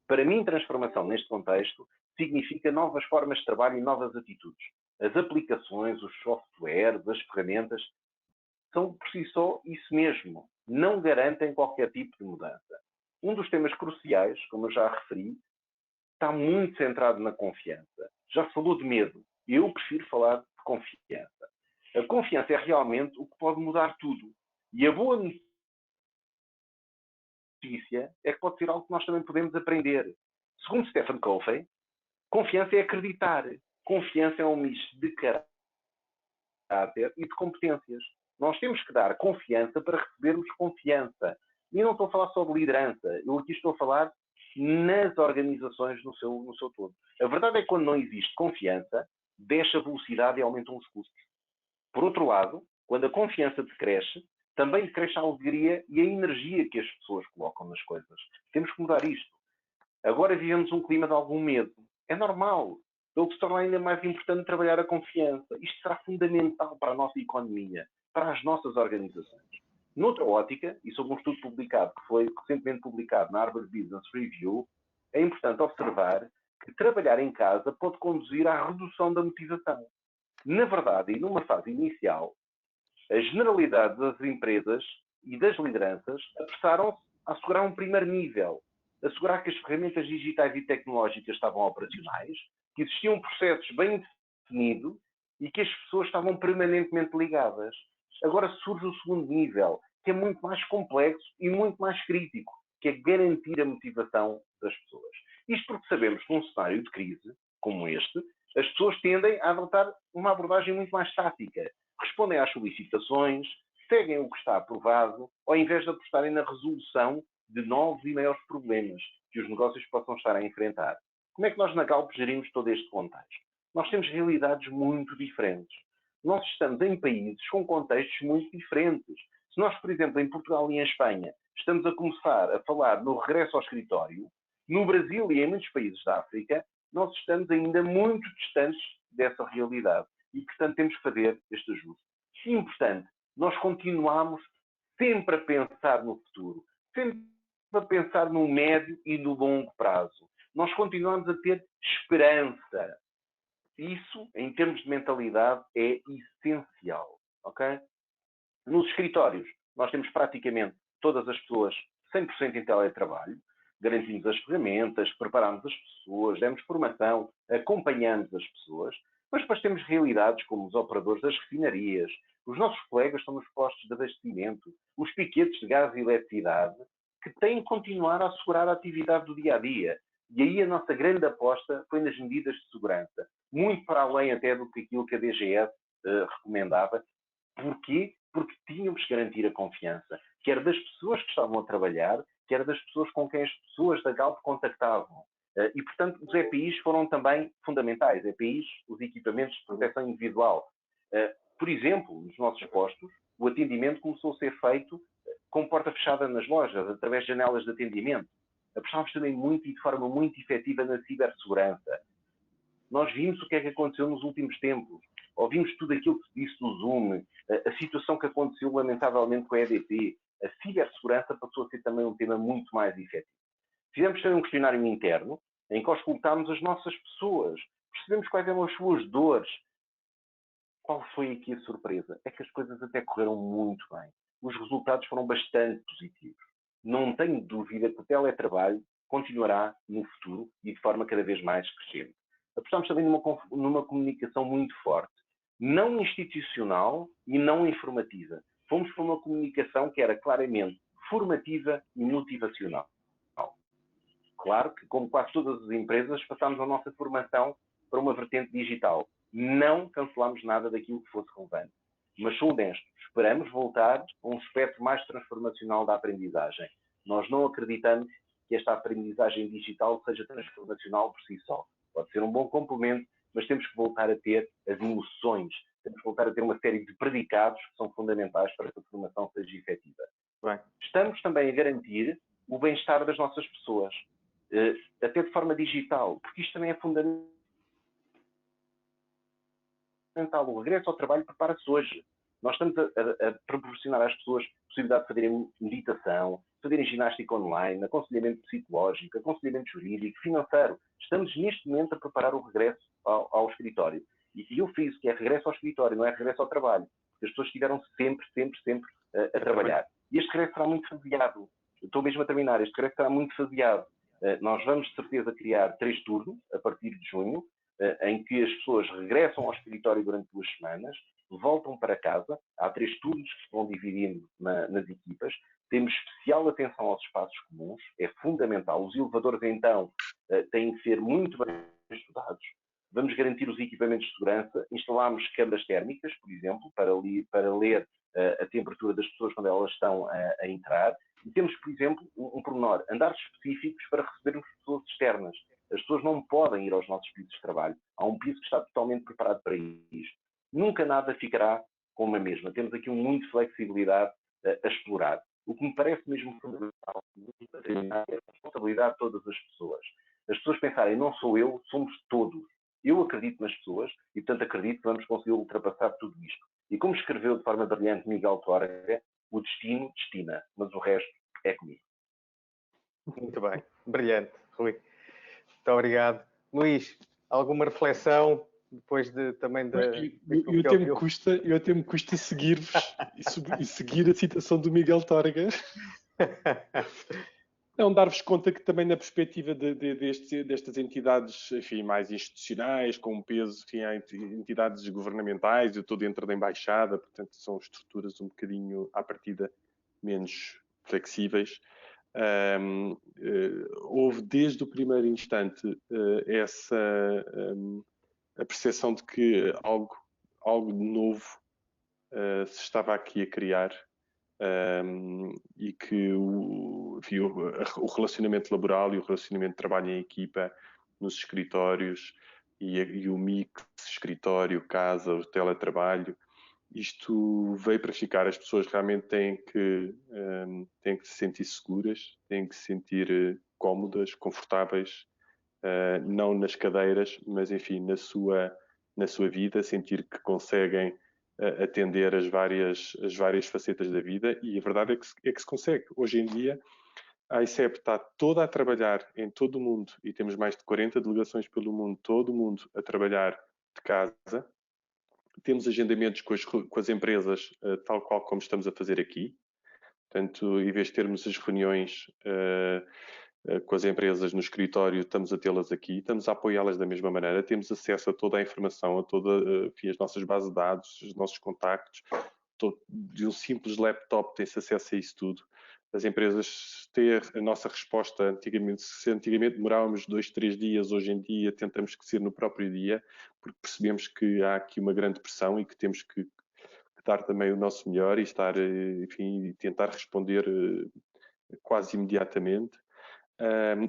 Para mim, transformação neste contexto significa novas formas de trabalho e novas atitudes. As aplicações, os softwares, as ferramentas, são por si só isso mesmo. Não garantem qualquer tipo de mudança. Um dos temas cruciais, como eu já referi, está muito centrado na confiança. Já se falou de medo. Eu prefiro falar de confiança. A confiança é realmente o que pode mudar tudo. E a boa notícia é que pode ser algo que nós também podemos aprender. Segundo Stephen Covey, confiança é acreditar. Confiança é um misto de caráter e de competências. Nós temos que dar confiança para recebermos confiança. E não estou a falar só de liderança. Eu aqui estou a falar nas organizações no seu todo. A verdade é que quando não existe confiança, desce a velocidade e aumentam os custos. Por outro lado, quando a confiança decresce, também decresce a alegria e a energia que as pessoas colocam nas coisas. Temos que mudar isto. Agora vivemos um clima de algum medo. É normal. Pelo que se torna ainda mais importante trabalhar a confiança. Isto será fundamental para a nossa economia, para as nossas organizações. Noutra ótica, e sobre um estudo publicado, que foi recentemente publicado na Harvard Business Review, é importante observar que trabalhar em casa pode conduzir à redução da motivação. Na verdade, e numa fase inicial, a generalidade das empresas e das lideranças apressaram-se a assegurar um primeiro nível, assegurar que as ferramentas digitais e tecnológicas estavam operacionais, que existiam processos bem definidos e que as pessoas estavam permanentemente ligadas. Agora surge o segundo nível, que é muito mais complexo e muito mais crítico, que é garantir a motivação das pessoas. Isto porque sabemos que num cenário de crise como este, as pessoas tendem a adotar uma abordagem muito mais tática. Respondem às solicitações, seguem o que está aprovado, ao invés de apostarem na resolução de novos e maiores problemas que os negócios possam estar a enfrentar. Como é que nós na Galp gerimos todo este contexto? Nós temos realidades muito diferentes. nós estamos em países com contextos muito diferentes. Se nós, por exemplo, em Portugal e em Espanha, estamos a começar a falar no regresso ao escritório, no Brasil e em muitos países da África, nós estamos ainda muito distantes dessa realidade. E, portanto, temos que fazer este ajuste. E, importante, nós continuamos sempre a pensar no futuro, sempre a pensar no médio e no longo prazo. Nós continuamos a ter esperança. Isso, em termos de mentalidade, é essencial. Okay? Nos escritórios, nós temos praticamente todas as pessoas 100% em teletrabalho, garantimos as ferramentas, preparamos as pessoas, demos formação, acompanhamos as pessoas, mas depois temos realidades como os operadores das refinarias, os nossos colegas estão nos postos de abastecimento, os piquetes de gás e eletricidade, que têm que continuar a assegurar a atividade do dia-a-dia. E aí a nossa grande aposta foi nas medidas de segurança, muito para além até do que aquilo que a DGS recomendava. Porquê? Porque tínhamos que garantir a confiança, quer das pessoas que estavam a trabalhar, quer das pessoas com quem as pessoas da Galp contactavam. E, portanto, os EPIs foram também fundamentais. EPIs, os equipamentos de proteção individual. Por exemplo, nos nossos postos, o atendimento começou a ser feito com porta fechada nas lojas, através de janelas de atendimento. Apostámos também muito e de forma muito efetiva na cibersegurança. Nós vimos o que é que aconteceu nos últimos tempos. Ouvimos tudo aquilo que se disse do Zoom, a situação que aconteceu lamentavelmente com a EDP. A cibersegurança passou a ser também um tema muito mais efetivo. Fizemos também um questionário interno, em que auscultámos as nossas pessoas, percebemos quais eram as suas dores. Qual foi aqui a surpresa? É que as coisas até correram muito bem. Os resultados foram bastante positivos. Não tenho dúvida que o teletrabalho continuará no futuro e de forma cada vez mais crescente. Apostamos também numa comunicação muito forte, não institucional e não informativa. Fomos para uma comunicação que era claramente formativa e motivacional. Claro que, como quase todas as empresas, passámos a nossa formação para uma vertente digital. Não cancelámos nada daquilo que fosse relevante. Mas sou honesto, esperamos voltar a um aspecto mais transformacional da aprendizagem. Nós não acreditamos que esta aprendizagem digital seja transformacional por si só. Pode ser um bom complemento, mas temos que voltar a ter as emoções, temos que voltar a ter uma série de predicados que são fundamentais para que a formação seja efetiva. Bem, estamos também a garantir o bem-estar das nossas pessoas, até de forma digital, porque isto também é fundamental. O regresso ao trabalho prepara-se hoje. Nós estamos a proporcionar às pessoas a possibilidade de fazerem meditação, fazerem ginástica online, aconselhamento psicológico, aconselhamento jurídico, financeiro. Estamos neste momento a preparar o regresso ao escritório. E eu fiz que é regresso ao escritório, não é regresso ao trabalho. Porque as pessoas estiveram sempre a trabalhar. E este regresso será muito faseado. Estou mesmo a terminar. Este regresso será muito faseado. Nós vamos, de certeza, criar 3 turnos a partir de junho, em que as pessoas regressam ao escritório durante 2 semanas, voltam para casa. Há 3 turnos que se vão dividindo nas equipas. Temos especial atenção aos espaços comuns, é fundamental. Os elevadores, então, têm que ser muito bem estudados. Vamos garantir os equipamentos de segurança. Instalamos câmaras térmicas, por exemplo, para ler a temperatura das pessoas quando elas estão a entrar. E temos, por exemplo, um pormenor, andares específicos para recebermos pessoas externas. As pessoas não podem ir aos nossos pisos de trabalho. Há um piso que está totalmente preparado para isto. Nunca nada ficará como a mesma. Temos aqui muita flexibilidade a explorar. O que me parece mesmo fundamental é a responsabilidade de todas as pessoas. As pessoas pensarem, não sou eu, somos todos. Eu acredito nas pessoas e, portanto, acredito que vamos conseguir ultrapassar tudo isto. E como escreveu de forma brilhante Miguel Tórga, o destino destina, mas o resto é comigo. Muito bem, brilhante, Rui. Muito obrigado. Luís, alguma reflexão depois também da... Eu até me custa seguir-vos e seguir a citação do Miguel Tórga. Não, dar-vos conta que também na perspectiva destas entidades, enfim, mais institucionais, com peso, enfim, há entidades governamentais, eu estou dentro da embaixada, portanto são estruturas um bocadinho, à partida, menos flexíveis. Houve desde o primeiro instante a percepção de que algo novo se estava aqui a criar. E que o relacionamento laboral e o relacionamento de trabalho em equipa nos escritórios e o mix, escritório, casa, o teletrabalho, isto veio para ficar. As pessoas realmente têm que se sentir seguras, têm que se sentir cómodas, confortáveis, não nas cadeiras, mas enfim, na sua vida, sentir que conseguem atender as várias facetas da vida, e a verdade é que se consegue. Hoje em dia, a ICEP está toda a trabalhar em todo o mundo, e temos mais de 40 delegações pelo mundo, todo o mundo a trabalhar de casa. Temos agendamentos com as empresas, tal qual como estamos a fazer aqui. Portanto, em vez de termos as reuniões com as empresas no escritório, estamos a tê-las aqui, estamos a apoiá-las da mesma maneira, temos acesso a toda a informação, a as nossas bases de dados, os nossos contactos. De um simples laptop tem-se acesso a isso tudo. As empresas ter a nossa resposta, se antigamente demorávamos 2, 3 dias, hoje em dia tentamos que ser no próprio dia, porque percebemos que há aqui uma grande pressão e que temos que dar também o nosso melhor e estar, enfim, tentar responder quase imediatamente.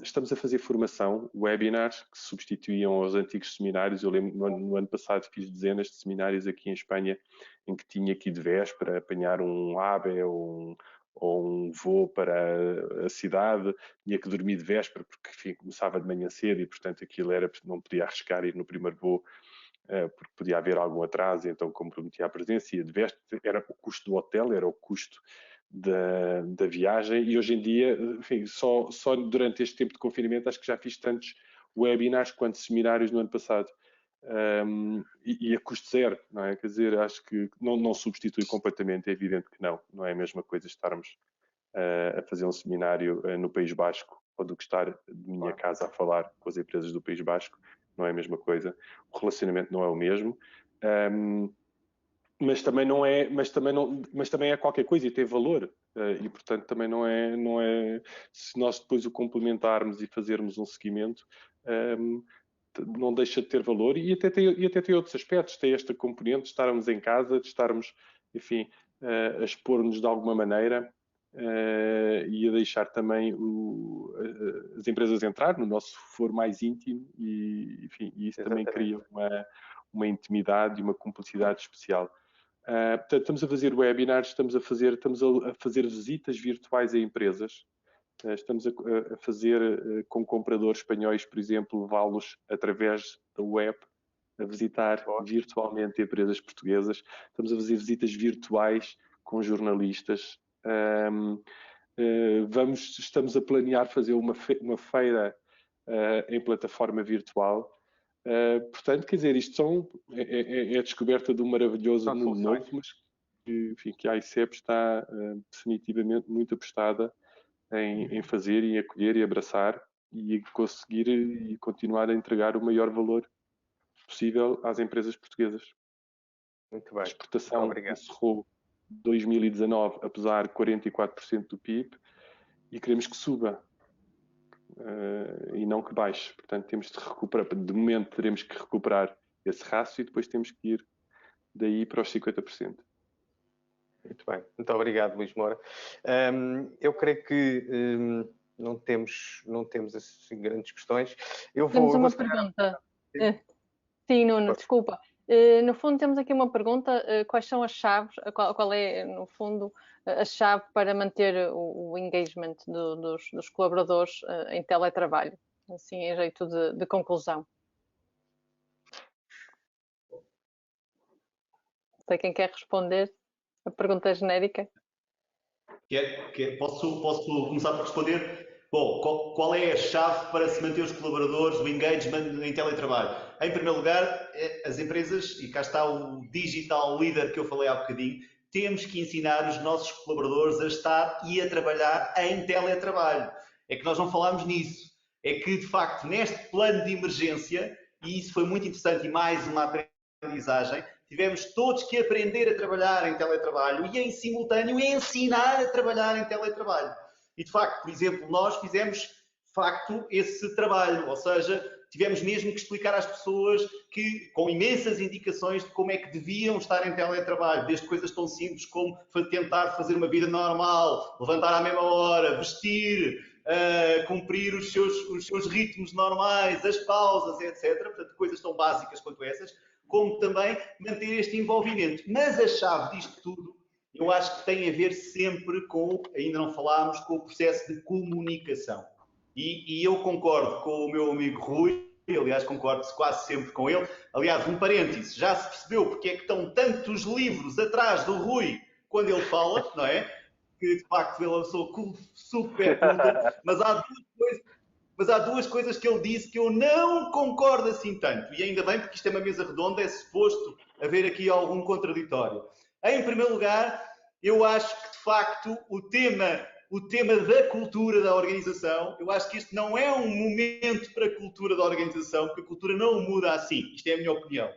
Estamos a fazer formação, webinars que substituíam os antigos seminários. Eu lembro, no ano passado fiz dezenas de seminários aqui em Espanha, em que tinha que ir de véspera apanhar um AVE ou um voo para a cidade, tinha que dormir de véspera porque, enfim, começava de manhã cedo e, portanto, aquilo não podia arriscar ir no primeiro voo, porque podia haver algum atraso, então comprometia a presença, e de véspera era o custo do hotel, era o custo da viagem. E hoje em dia, enfim, só durante este tempo de confinamento acho que já fiz tantos webinars quanto seminários no ano passado, e a custo zero, não é? Quer dizer, acho que não substitui completamente, é evidente que não é a mesma coisa estarmos a fazer um seminário no País Basco ou do que estar de minha casa a falar com as empresas do País Basco, não é a mesma coisa, o relacionamento não é o mesmo. Mas também é qualquer coisa e tem valor, e portanto também não é se nós depois o complementarmos e fazermos um seguimento, não deixa de ter valor, e até tem outros aspectos. Tem esta componente de estarmos em casa, de estarmos, enfim, a expor-nos de alguma maneira, e a deixar também as empresas entrar no nosso foro mais íntimo, e enfim, isso também cria uma intimidade e uma cumplicidade especial. Portanto, estamos a fazer webinars, estamos a fazer visitas virtuais a empresas, estamos a fazer com compradores espanhóis, por exemplo, levá-los através da web a visitar virtualmente empresas portuguesas. Estamos a fazer visitas virtuais com jornalistas. Estamos a planear fazer uma feira em plataforma virtual. Portanto, quer dizer, isto é a descoberta de um maravilhoso mundo novo, mas que a ICEP está definitivamente muito apostada em fazer e acolher e abraçar e conseguir e continuar a entregar o maior valor possível às empresas portuguesas. Muito bem. A exportação encerrou 2019, apesar de 44% do PIB, e queremos que suba. E não que baixe. Portanto, temos de recuperar. De momento, teremos que recuperar esse rácio e depois temos que ir daí para os 50%. Muito bem. Muito obrigado, Luís Moura. Eu creio que não temos assim, grandes questões. Temos uma pergunta. Sim, Nuno, desculpa. No fundo, temos aqui uma pergunta. Quais são as chaves? Qual é, no fundo, a chave para manter o engagement dos colaboradores em teletrabalho? Assim, em jeito de conclusão. Não sei quem quer responder. A pergunta é genérica. Posso começar por responder? Bom, qual é a chave para se manter os colaboradores, o engagement em teletrabalho? Em primeiro lugar, as empresas, e cá está o digital leader que eu falei há bocadinho, temos que ensinar os nossos colaboradores a estar e a trabalhar em teletrabalho. É que nós não falámos nisso. É que, de facto, neste plano de emergência, e isso foi muito interessante e mais uma aprendizagem, tivemos todos que aprender a trabalhar em teletrabalho e, em simultâneo, ensinar a trabalhar em teletrabalho. E, de facto, por exemplo, nós fizemos, de facto, esse trabalho. Ou seja, tivemos mesmo que explicar às pessoas que, com imensas indicações de como é que deviam estar em teletrabalho, desde coisas tão simples como tentar fazer uma vida normal, levantar à mesma hora, vestir, cumprir os seus ritmos normais, as pausas, etc. Portanto, coisas tão básicas quanto essas, como também manter este envolvimento. Mas a chave disto tudo, eu acho que tem a ver sempre com, ainda não falámos, com o processo de comunicação. E eu concordo com o meu amigo Rui, aliás, concordo quase sempre com ele. Aliás, um parêntese, já se percebeu porque é que estão tantos livros atrás do Rui quando ele fala, não é? Que de facto ele é uma pessoa super culta, mas há duas coisas que ele disse que eu não concordo assim tanto. E ainda bem, porque isto é uma mesa redonda, é suposto haver aqui algum contraditório. Em primeiro lugar, eu acho que de facto o tema da cultura da organização, eu acho que isto não é um momento para a cultura da organização, porque a cultura não muda assim. Isto é a minha opinião.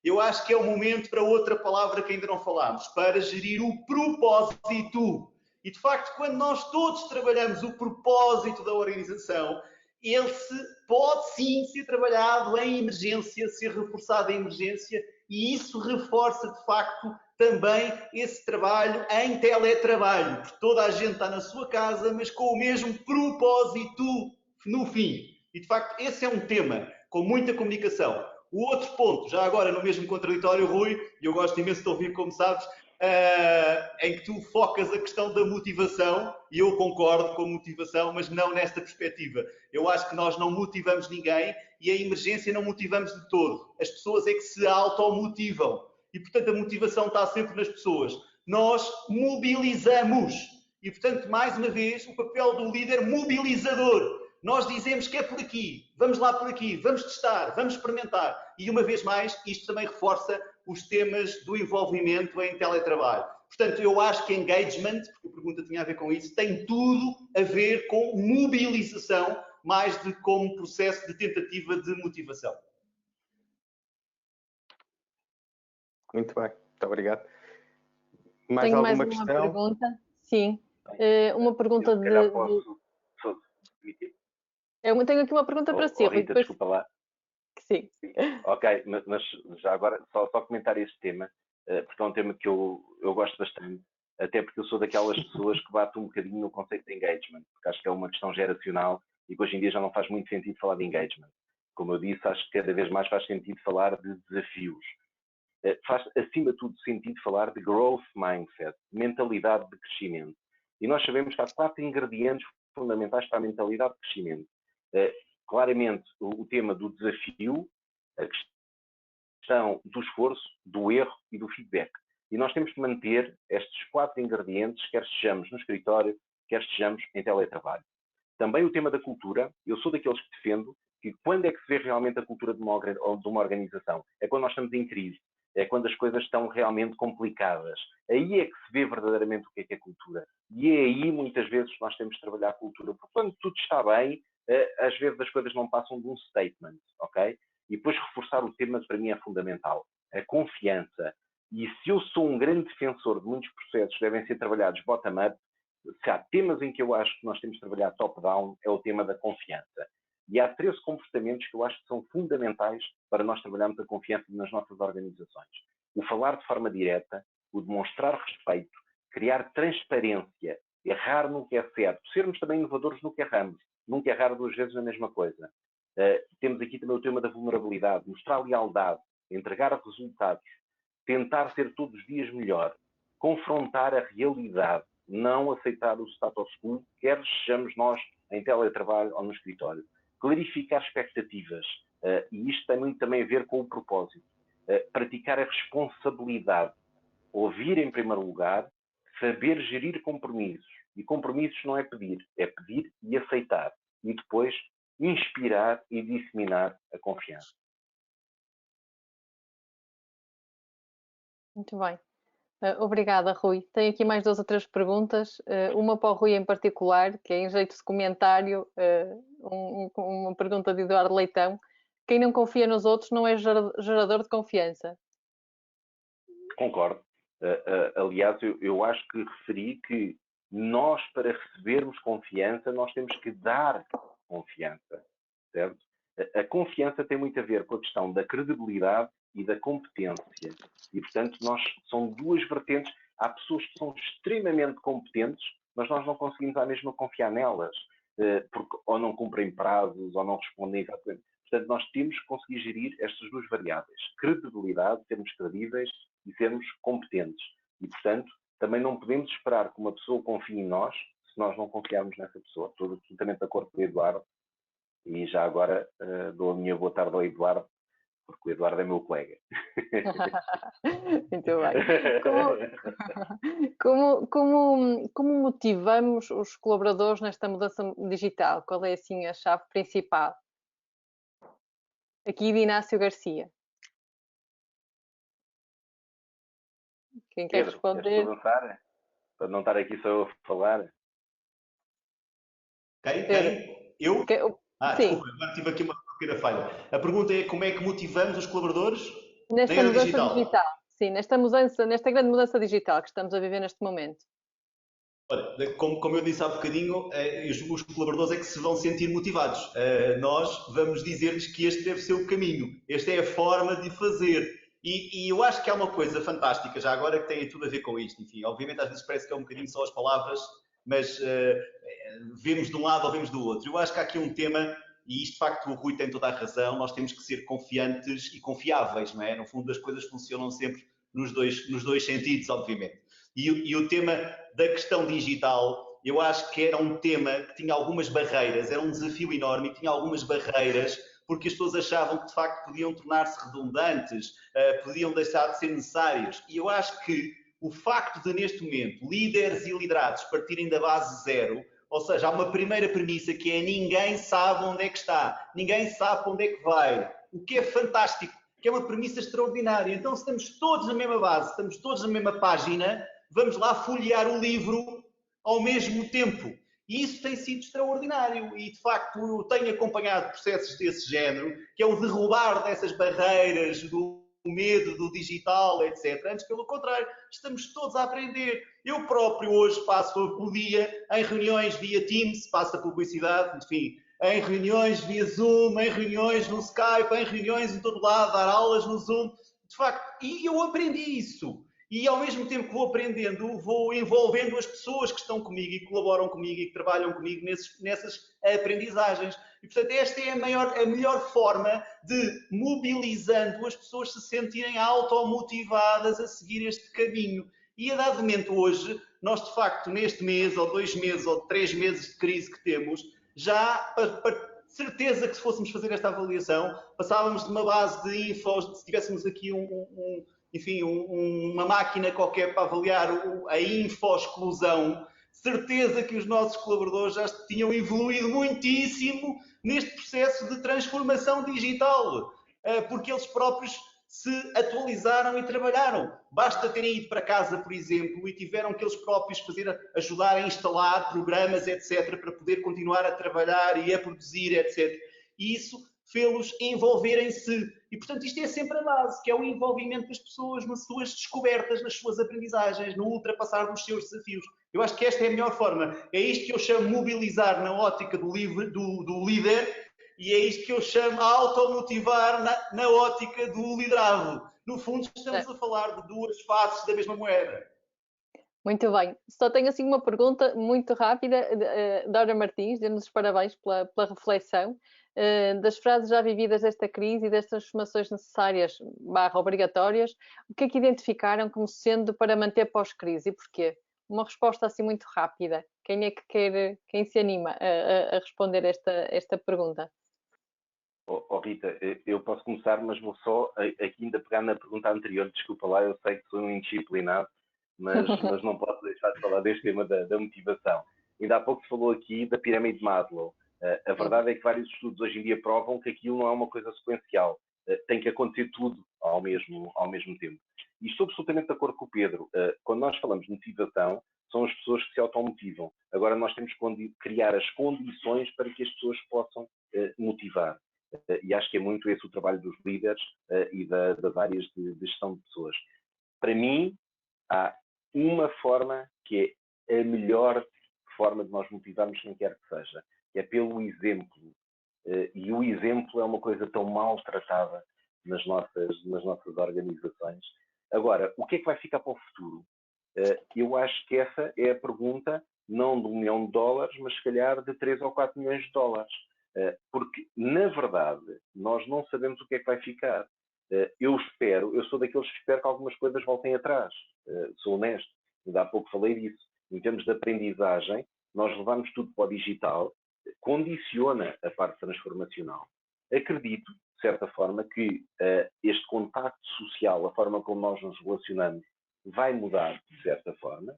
Eu acho que é um momento para outra palavra que ainda não falámos, para gerir o propósito. E, de facto, quando nós todos trabalhamos o propósito da organização, ele pode sim ser trabalhado em emergência, ser reforçado em emergência, e isso reforça, de facto, também esse trabalho em teletrabalho, porque toda a gente está na sua casa, mas com o mesmo propósito no fim. E, de facto, esse é um tema com muita comunicação. O outro ponto, já agora no mesmo contraditório, Rui, e eu gosto imenso de ouvir, como sabes, em que tu focas a questão da motivação, e eu concordo com a motivação, mas não nesta perspectiva. Eu acho que nós não motivamos ninguém e a emergência não motivamos de todo. As pessoas é que se automotivam. E, portanto, a motivação está sempre nas pessoas. Nós mobilizamos. E, portanto, mais uma vez, o papel do líder mobilizador. Nós dizemos que é por aqui, vamos lá por aqui, vamos testar, vamos experimentar. E, uma vez mais, isto também reforça os temas do envolvimento em teletrabalho. Portanto, eu acho que engagement, porque a pergunta tinha a ver com isso, tem tudo a ver com mobilização, mais do que como processo de tentativa de motivação. Muito bem, muito obrigado. Tenho mais uma pergunta? Sim. Uma pergunta de... Eu tenho aqui uma pergunta para si, Rui. Rita, desculpa lá. Sim. Ok, mas já agora, só comentar este tema, porque é um tema que eu gosto bastante, até porque eu sou daquelas pessoas que batem um bocadinho no conceito de engagement, porque acho que é uma questão geracional e que hoje em dia já não faz muito sentido falar de engagement. Como eu disse, acho que cada vez mais faz sentido falar de desafios. Faz, acima de tudo, sentido falar de growth mindset, mentalidade de crescimento. E nós sabemos que há 4 ingredientes fundamentais para a mentalidade de crescimento. Claramente, o tema do desafio, a questão do esforço, do erro e do feedback. E nós temos que manter estes 4 ingredientes, quer estejamos no escritório, quer estejamos em teletrabalho. Também o tema da cultura. Eu sou daqueles que defendo que quando é que se vê realmente a cultura de uma organização? É quando nós estamos em crise. É quando as coisas estão realmente complicadas. Aí é que se vê verdadeiramente o que é cultura. E é aí, muitas vezes, nós temos de trabalhar a cultura. Porque quando tudo está bem, às vezes as coisas não passam de um statement, ok? E depois reforçar o tema, para mim, é fundamental. A confiança. E se eu sou um grande defensor de muitos processos que devem ser trabalhados bottom-up, se há temas em que eu acho que nós temos de trabalhar top-down, é o tema da confiança. E há 13 comportamentos que eu acho que são fundamentais para nós trabalharmos a confiança nas nossas organizações. O falar de forma direta, o demonstrar respeito, criar transparência, errar no que é certo, sermos também inovadores no que erramos, nunca errar 2 vezes na mesma coisa. Temos aqui também o tema da vulnerabilidade, mostrar lealdade, entregar resultados, tentar ser todos os dias melhor, confrontar a realidade, não aceitar o status quo, quer sejamos nós em teletrabalho ou no escritório. Clarificar expectativas, e isto tem muito também a ver com o propósito. Praticar a responsabilidade, ouvir em primeiro lugar, saber gerir compromissos. E compromissos não é pedir e aceitar. E depois inspirar e disseminar a confiança. Muito bem. Obrigada, Rui. Tenho aqui mais 2 ou 3 perguntas. Uma para o Rui em particular, que é em jeito de comentário, uma pergunta de Eduardo Leitão. Quem não confia nos outros não é gerador de confiança. Concordo. Aliás, eu acho que referi que nós, para recebermos confiança, nós temos que dar confiança, certo? A confiança tem muito a ver com a questão da credibilidade e da competência. E, portanto, são 2 vertentes. Há pessoas que são extremamente competentes, mas nós não conseguimos à mesma confiar nelas. porque ou não cumprem prazos, ou não respondem exatamente. Portanto, nós temos que conseguir gerir estas duas variáveis. Credibilidade, sermos credíveis e sermos competentes. E, portanto, também não podemos esperar que uma pessoa confie em nós se nós não confiarmos nessa pessoa. Estou absolutamente de acordo com o Eduardo. E já agora dou a minha boa tarde ao Eduardo, porque o Eduardo é meu colega. Muito bem. Como motivamos os colaboradores nesta mudança digital? Qual é, assim, a chave principal? Aqui de Inácio Garcia. Quem quer Pedro, responder? queres avançar? Para não estar aqui só eu a falar. Quem? Eu? Sim. Desculpa, agora tive aqui uma pequena falha. A pergunta é como é que motivamos os colaboradores Nesta mudança digital. Sim, nesta grande mudança digital que estamos a viver neste momento. Olha, como eu disse há bocadinho, os colaboradores é que se vão sentir motivados. Nós vamos dizer-lhes que este deve ser o caminho, esta é a forma de fazer. E eu acho que há uma coisa fantástica, já agora, que tem tudo a ver com isto. Enfim, obviamente às vezes parece que é um bocadinho só as palavras, mas vemos de um lado ou vemos do outro. Eu acho que há aqui um tema, e isto de facto o Rui tem toda a razão, nós temos que ser confiantes e confiáveis, não é? No fundo as coisas funcionam sempre nos dois sentidos, obviamente. E o tema da questão digital, eu acho que era um tema que tinha algumas barreiras, era um desafio enorme e tinha algumas barreiras, porque as pessoas achavam que de facto podiam tornar-se redundantes, podiam deixar de ser necessárias. E eu acho que o facto de, neste momento, líderes e liderados partirem da base zero, ou seja, há uma primeira premissa que é ninguém sabe onde é que está, ninguém sabe para onde é que vai, o que é fantástico, que é uma premissa extraordinária. Então, se estamos todos na mesma base, estamos todos na mesma página, vamos lá folhear o livro ao mesmo tempo. E isso tem sido extraordinário. E, de facto, eu tenho acompanhado processos desse género, que é o derrubar dessas barreiras do medo do digital, etc. Antes, pelo contrário, estamos todos a aprender. Eu próprio hoje passo o dia em reuniões via Teams, passo a publicidade, enfim, em reuniões via Zoom, em reuniões no Skype, em reuniões em todo lado, dar aulas no Zoom. De facto, e eu aprendi isso. E ao mesmo tempo que vou aprendendo, vou envolvendo as pessoas que estão comigo e que colaboram comigo e que trabalham comigo nessas aprendizagens. E, portanto, esta é a melhor forma de, mobilizando, as pessoas se sentirem automotivadas a seguir este caminho. E, a dado momento, hoje, nós, de facto, neste mês, ou 2 meses, ou 3 meses de crise que temos, já, para certeza que se fôssemos fazer esta avaliação, passávamos de uma base de infos, se tivéssemos aqui uma máquina qualquer para avaliar a info-exclusão, certeza que os nossos colaboradores já tinham evoluído muitíssimo neste processo de transformação digital, porque eles próprios se atualizaram e trabalharam. Basta terem ido para casa, por exemplo, e tiveram que eles próprios ajudar a instalar programas, etc., para poder continuar a trabalhar e a produzir, etc. E isso fê-los envolverem-se. E, portanto, isto é sempre a base, que é o envolvimento das pessoas nas suas descobertas, nas suas aprendizagens, no ultrapassar dos seus desafios. Eu acho que esta é a melhor forma. É isto que eu chamo de mobilizar na ótica do líder, e é isto que eu chamo de automotivar na ótica do liderado. No fundo, estamos a falar de duas faces da mesma moeda. Muito bem. Só tenho assim uma pergunta muito rápida. Dora Martins, dê-nos os parabéns pela reflexão. Das frases já vividas desta crise e das transformações necessárias / obrigatórias, o que é que identificaram como sendo para manter pós-crise e porquê? Uma resposta assim muito rápida. Quem é que quer, quem se anima a responder esta pergunta? Rita, eu posso começar, mas vou só aqui ainda pegar na pergunta anterior. Desculpa lá, eu sei que sou um indisciplinado, mas não posso deixar de falar deste tema da motivação. Ainda há pouco se falou aqui da pirâmide de Maslow. A verdade é que vários estudos hoje em dia provam que aquilo não é uma coisa sequencial. Tem que acontecer tudo ao mesmo tempo. E estou absolutamente de acordo com o Pedro. Quando nós falamos de motivação, são as pessoas que se automotivam. Agora nós temos que criar as condições para que as pessoas possam motivar. E acho que é muito esse o trabalho dos líderes e das áreas de gestão de pessoas. Para mim, há uma forma que é a melhor forma de nós motivarmos quem quer que seja, que é pelo exemplo. E o exemplo é uma coisa tão maltratada nas nossas organizações. Agora, o que é que vai ficar para o futuro? Eu acho que essa é a pergunta não de $1 milhão, mas se calhar de 3 ou 4 milhões de dólares. Porque, na verdade, nós não sabemos o que é que vai ficar. Eu sou daqueles que espero que algumas coisas voltem atrás. Sou honesto. Ainda há pouco falei disso. Em termos de aprendizagem, nós levamos tudo para o digital, condiciona a parte transformacional. Acredito, de certa forma, que este contacto social, a forma como nós nos relacionamos, vai mudar, de certa forma.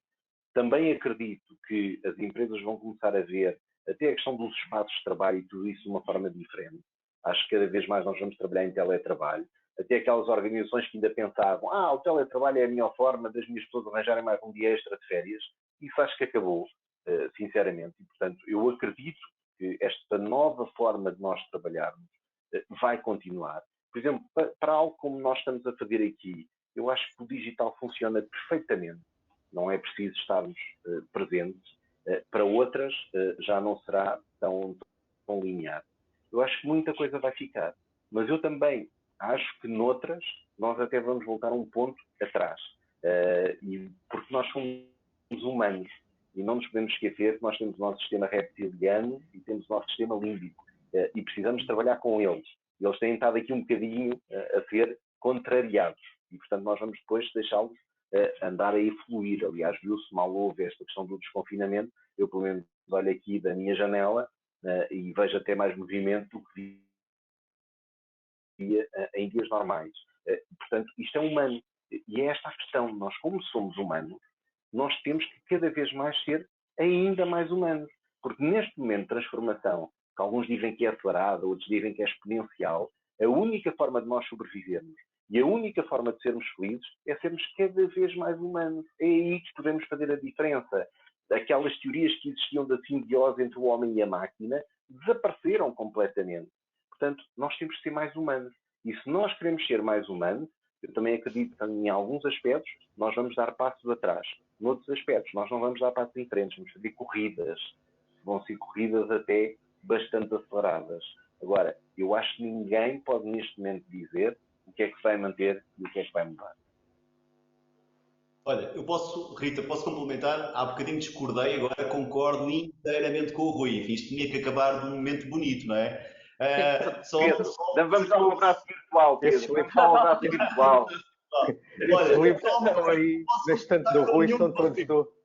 Também acredito que as empresas vão começar a ver até a questão dos espaços de trabalho e tudo isso de uma forma diferente. Acho que cada vez mais nós vamos trabalhar em teletrabalho. Até aquelas organizações que ainda pensavam, o teletrabalho é a melhor forma das minhas pessoas arranjarem mais um dia extra de férias. Isso acho que acabou, sinceramente. E, portanto, eu acredito que esta nova forma de nós trabalharmos vai continuar. Por exemplo, para algo como nós estamos a fazer aqui, eu acho que o digital funciona perfeitamente. Não é preciso estarmos presentes. Para outras, já não será tão linear. Eu acho que muita coisa vai ficar. Mas eu também acho que noutras, nós até vamos voltar um ponto atrás. Porque nós somos humanos. E não nos podemos esquecer que nós temos o nosso sistema reptiliano e temos o nosso sistema límbico. E precisamos trabalhar com eles. E eles têm estado aqui um bocadinho a ser contrariados. E, portanto, nós vamos depois deixá-los andar a evoluir. Aliás, viu-se mal houve esta questão do desconfinamento. Eu, pelo menos, olho aqui da minha janela e vejo até mais movimento do que via em dias normais. Portanto, isto é humano. E é esta a questão. Nós, como somos humanos, nós temos que cada vez mais ser ainda mais humanos. Porque neste momento de transformação, que alguns dizem que é acelerada, outros dizem que é exponencial, a única forma de nós sobrevivermos e a única forma de sermos felizes é sermos cada vez mais humanos. É aí que podemos fazer a diferença. Aquelas teorias que existiam da simbiose entre o homem e a máquina desapareceram completamente. Portanto, nós temos que ser mais humanos. E se nós queremos ser mais humanos, eu também acredito que em alguns aspectos nós vamos dar passos atrás. Noutros aspectos nós não vamos dar passos em frente, vamos fazer corridas. Vão ser corridas até bastante aceleradas. Agora, eu acho que ninguém pode neste momento dizer o que é que se vai manter e o que é que vai mudar. Olha, Rita, posso complementar? Há bocadinho discordei, agora concordo inteiramente com o Rui. Isto tinha que acabar de um momento bonito, não é? Pedro, vamos dar um abraço virtual, Pedro. Vamos dar um abraço virtual. Olha, os livros estão aí, na estante do Rui,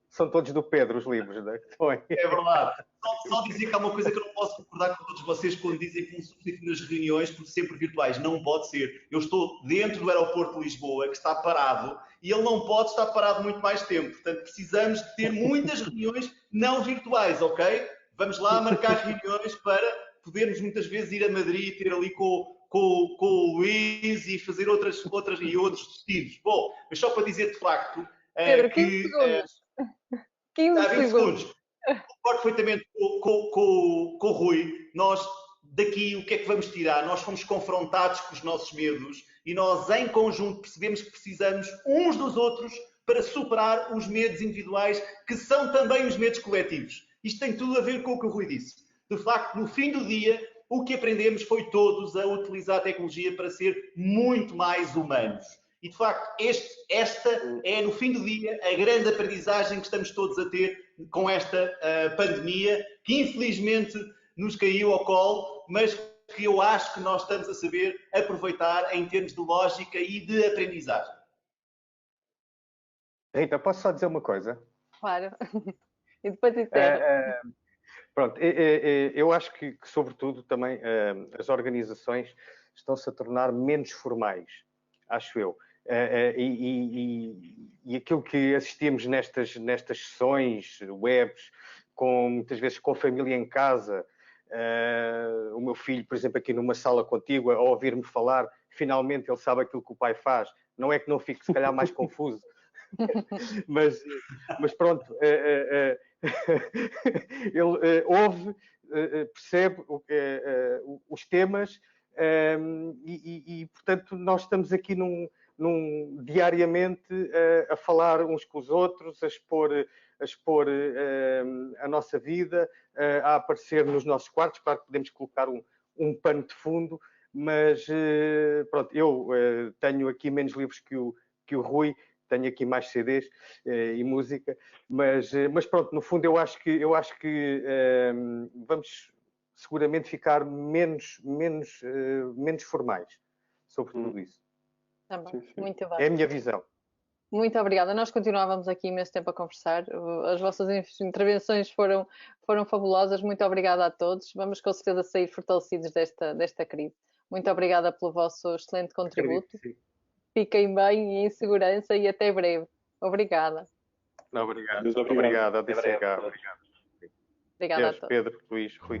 são todos do Pedro, os livros, não é? É verdade. Só dizer que há uma coisa que eu não posso concordar com todos vocês quando dizem que vão substituir nas reuniões por sempre virtuais. Não pode ser. Eu estou dentro do aeroporto de Lisboa, que está parado, e ele não pode estar parado muito mais tempo. Portanto, precisamos de ter muitas reuniões não virtuais, ok? Vamos lá marcar reuniões para podermos muitas vezes ir a Madrid, ter ali com o Luís e fazer outros destinos. Bom, mas só para dizer de facto Pedro, que... 15 segundos. Concordo perfeitamente com o Rui. Nós, daqui, o que é que vamos tirar? Nós fomos confrontados com os nossos medos e nós, em conjunto, percebemos que precisamos uns dos outros para superar os medos individuais, que são também os medos coletivos. Isto tem tudo a ver com o que o Rui disse. De facto, no fim do dia, o que aprendemos foi todos a utilizar a tecnologia para ser muito mais humanos. E, de facto, esta é, no fim do dia, a grande aprendizagem que estamos todos a ter com esta pandemia, que infelizmente nos caiu ao colo, mas que eu acho que nós estamos a saber aproveitar em termos de lógica e de aprendizagem. Rita, posso só dizer uma coisa? Claro. E depois encerro. Pronto, eu acho que sobretudo, também as organizações estão-se a tornar menos formais, acho eu. E aquilo que assistimos nestas sessões webs, muitas vezes com a família em casa, o meu filho, por exemplo, aqui numa sala contígua, a ouvir-me falar, finalmente ele sabe aquilo que o pai faz. Não é que não fique, se calhar, mais confuso, mas pronto, ele ouve, percebe os temas e, portanto, nós estamos aqui diariamente a falar uns com os outros, a expor a nossa vida, a aparecer nos nossos quartos. Claro que podemos colocar um pano de fundo, mas pronto, eu tenho aqui menos livros que o Rui, tenho aqui mais CDs e música, mas pronto, no fundo eu acho que vamos seguramente ficar menos formais sobre tudo isso. Também, muito bem. É a minha visão. Muito obrigada. Nós continuávamos aqui imenso tempo a conversar. As vossas intervenções foram fabulosas. Muito obrigada a todos. Vamos com certeza sair fortalecidos desta crise. Muito obrigada pelo vosso excelente contributo. Fiquem bem e em segurança e até breve. Obrigada. Obrigado. Obrigado. Obrigada a todos. Pedro, Luís, Rui.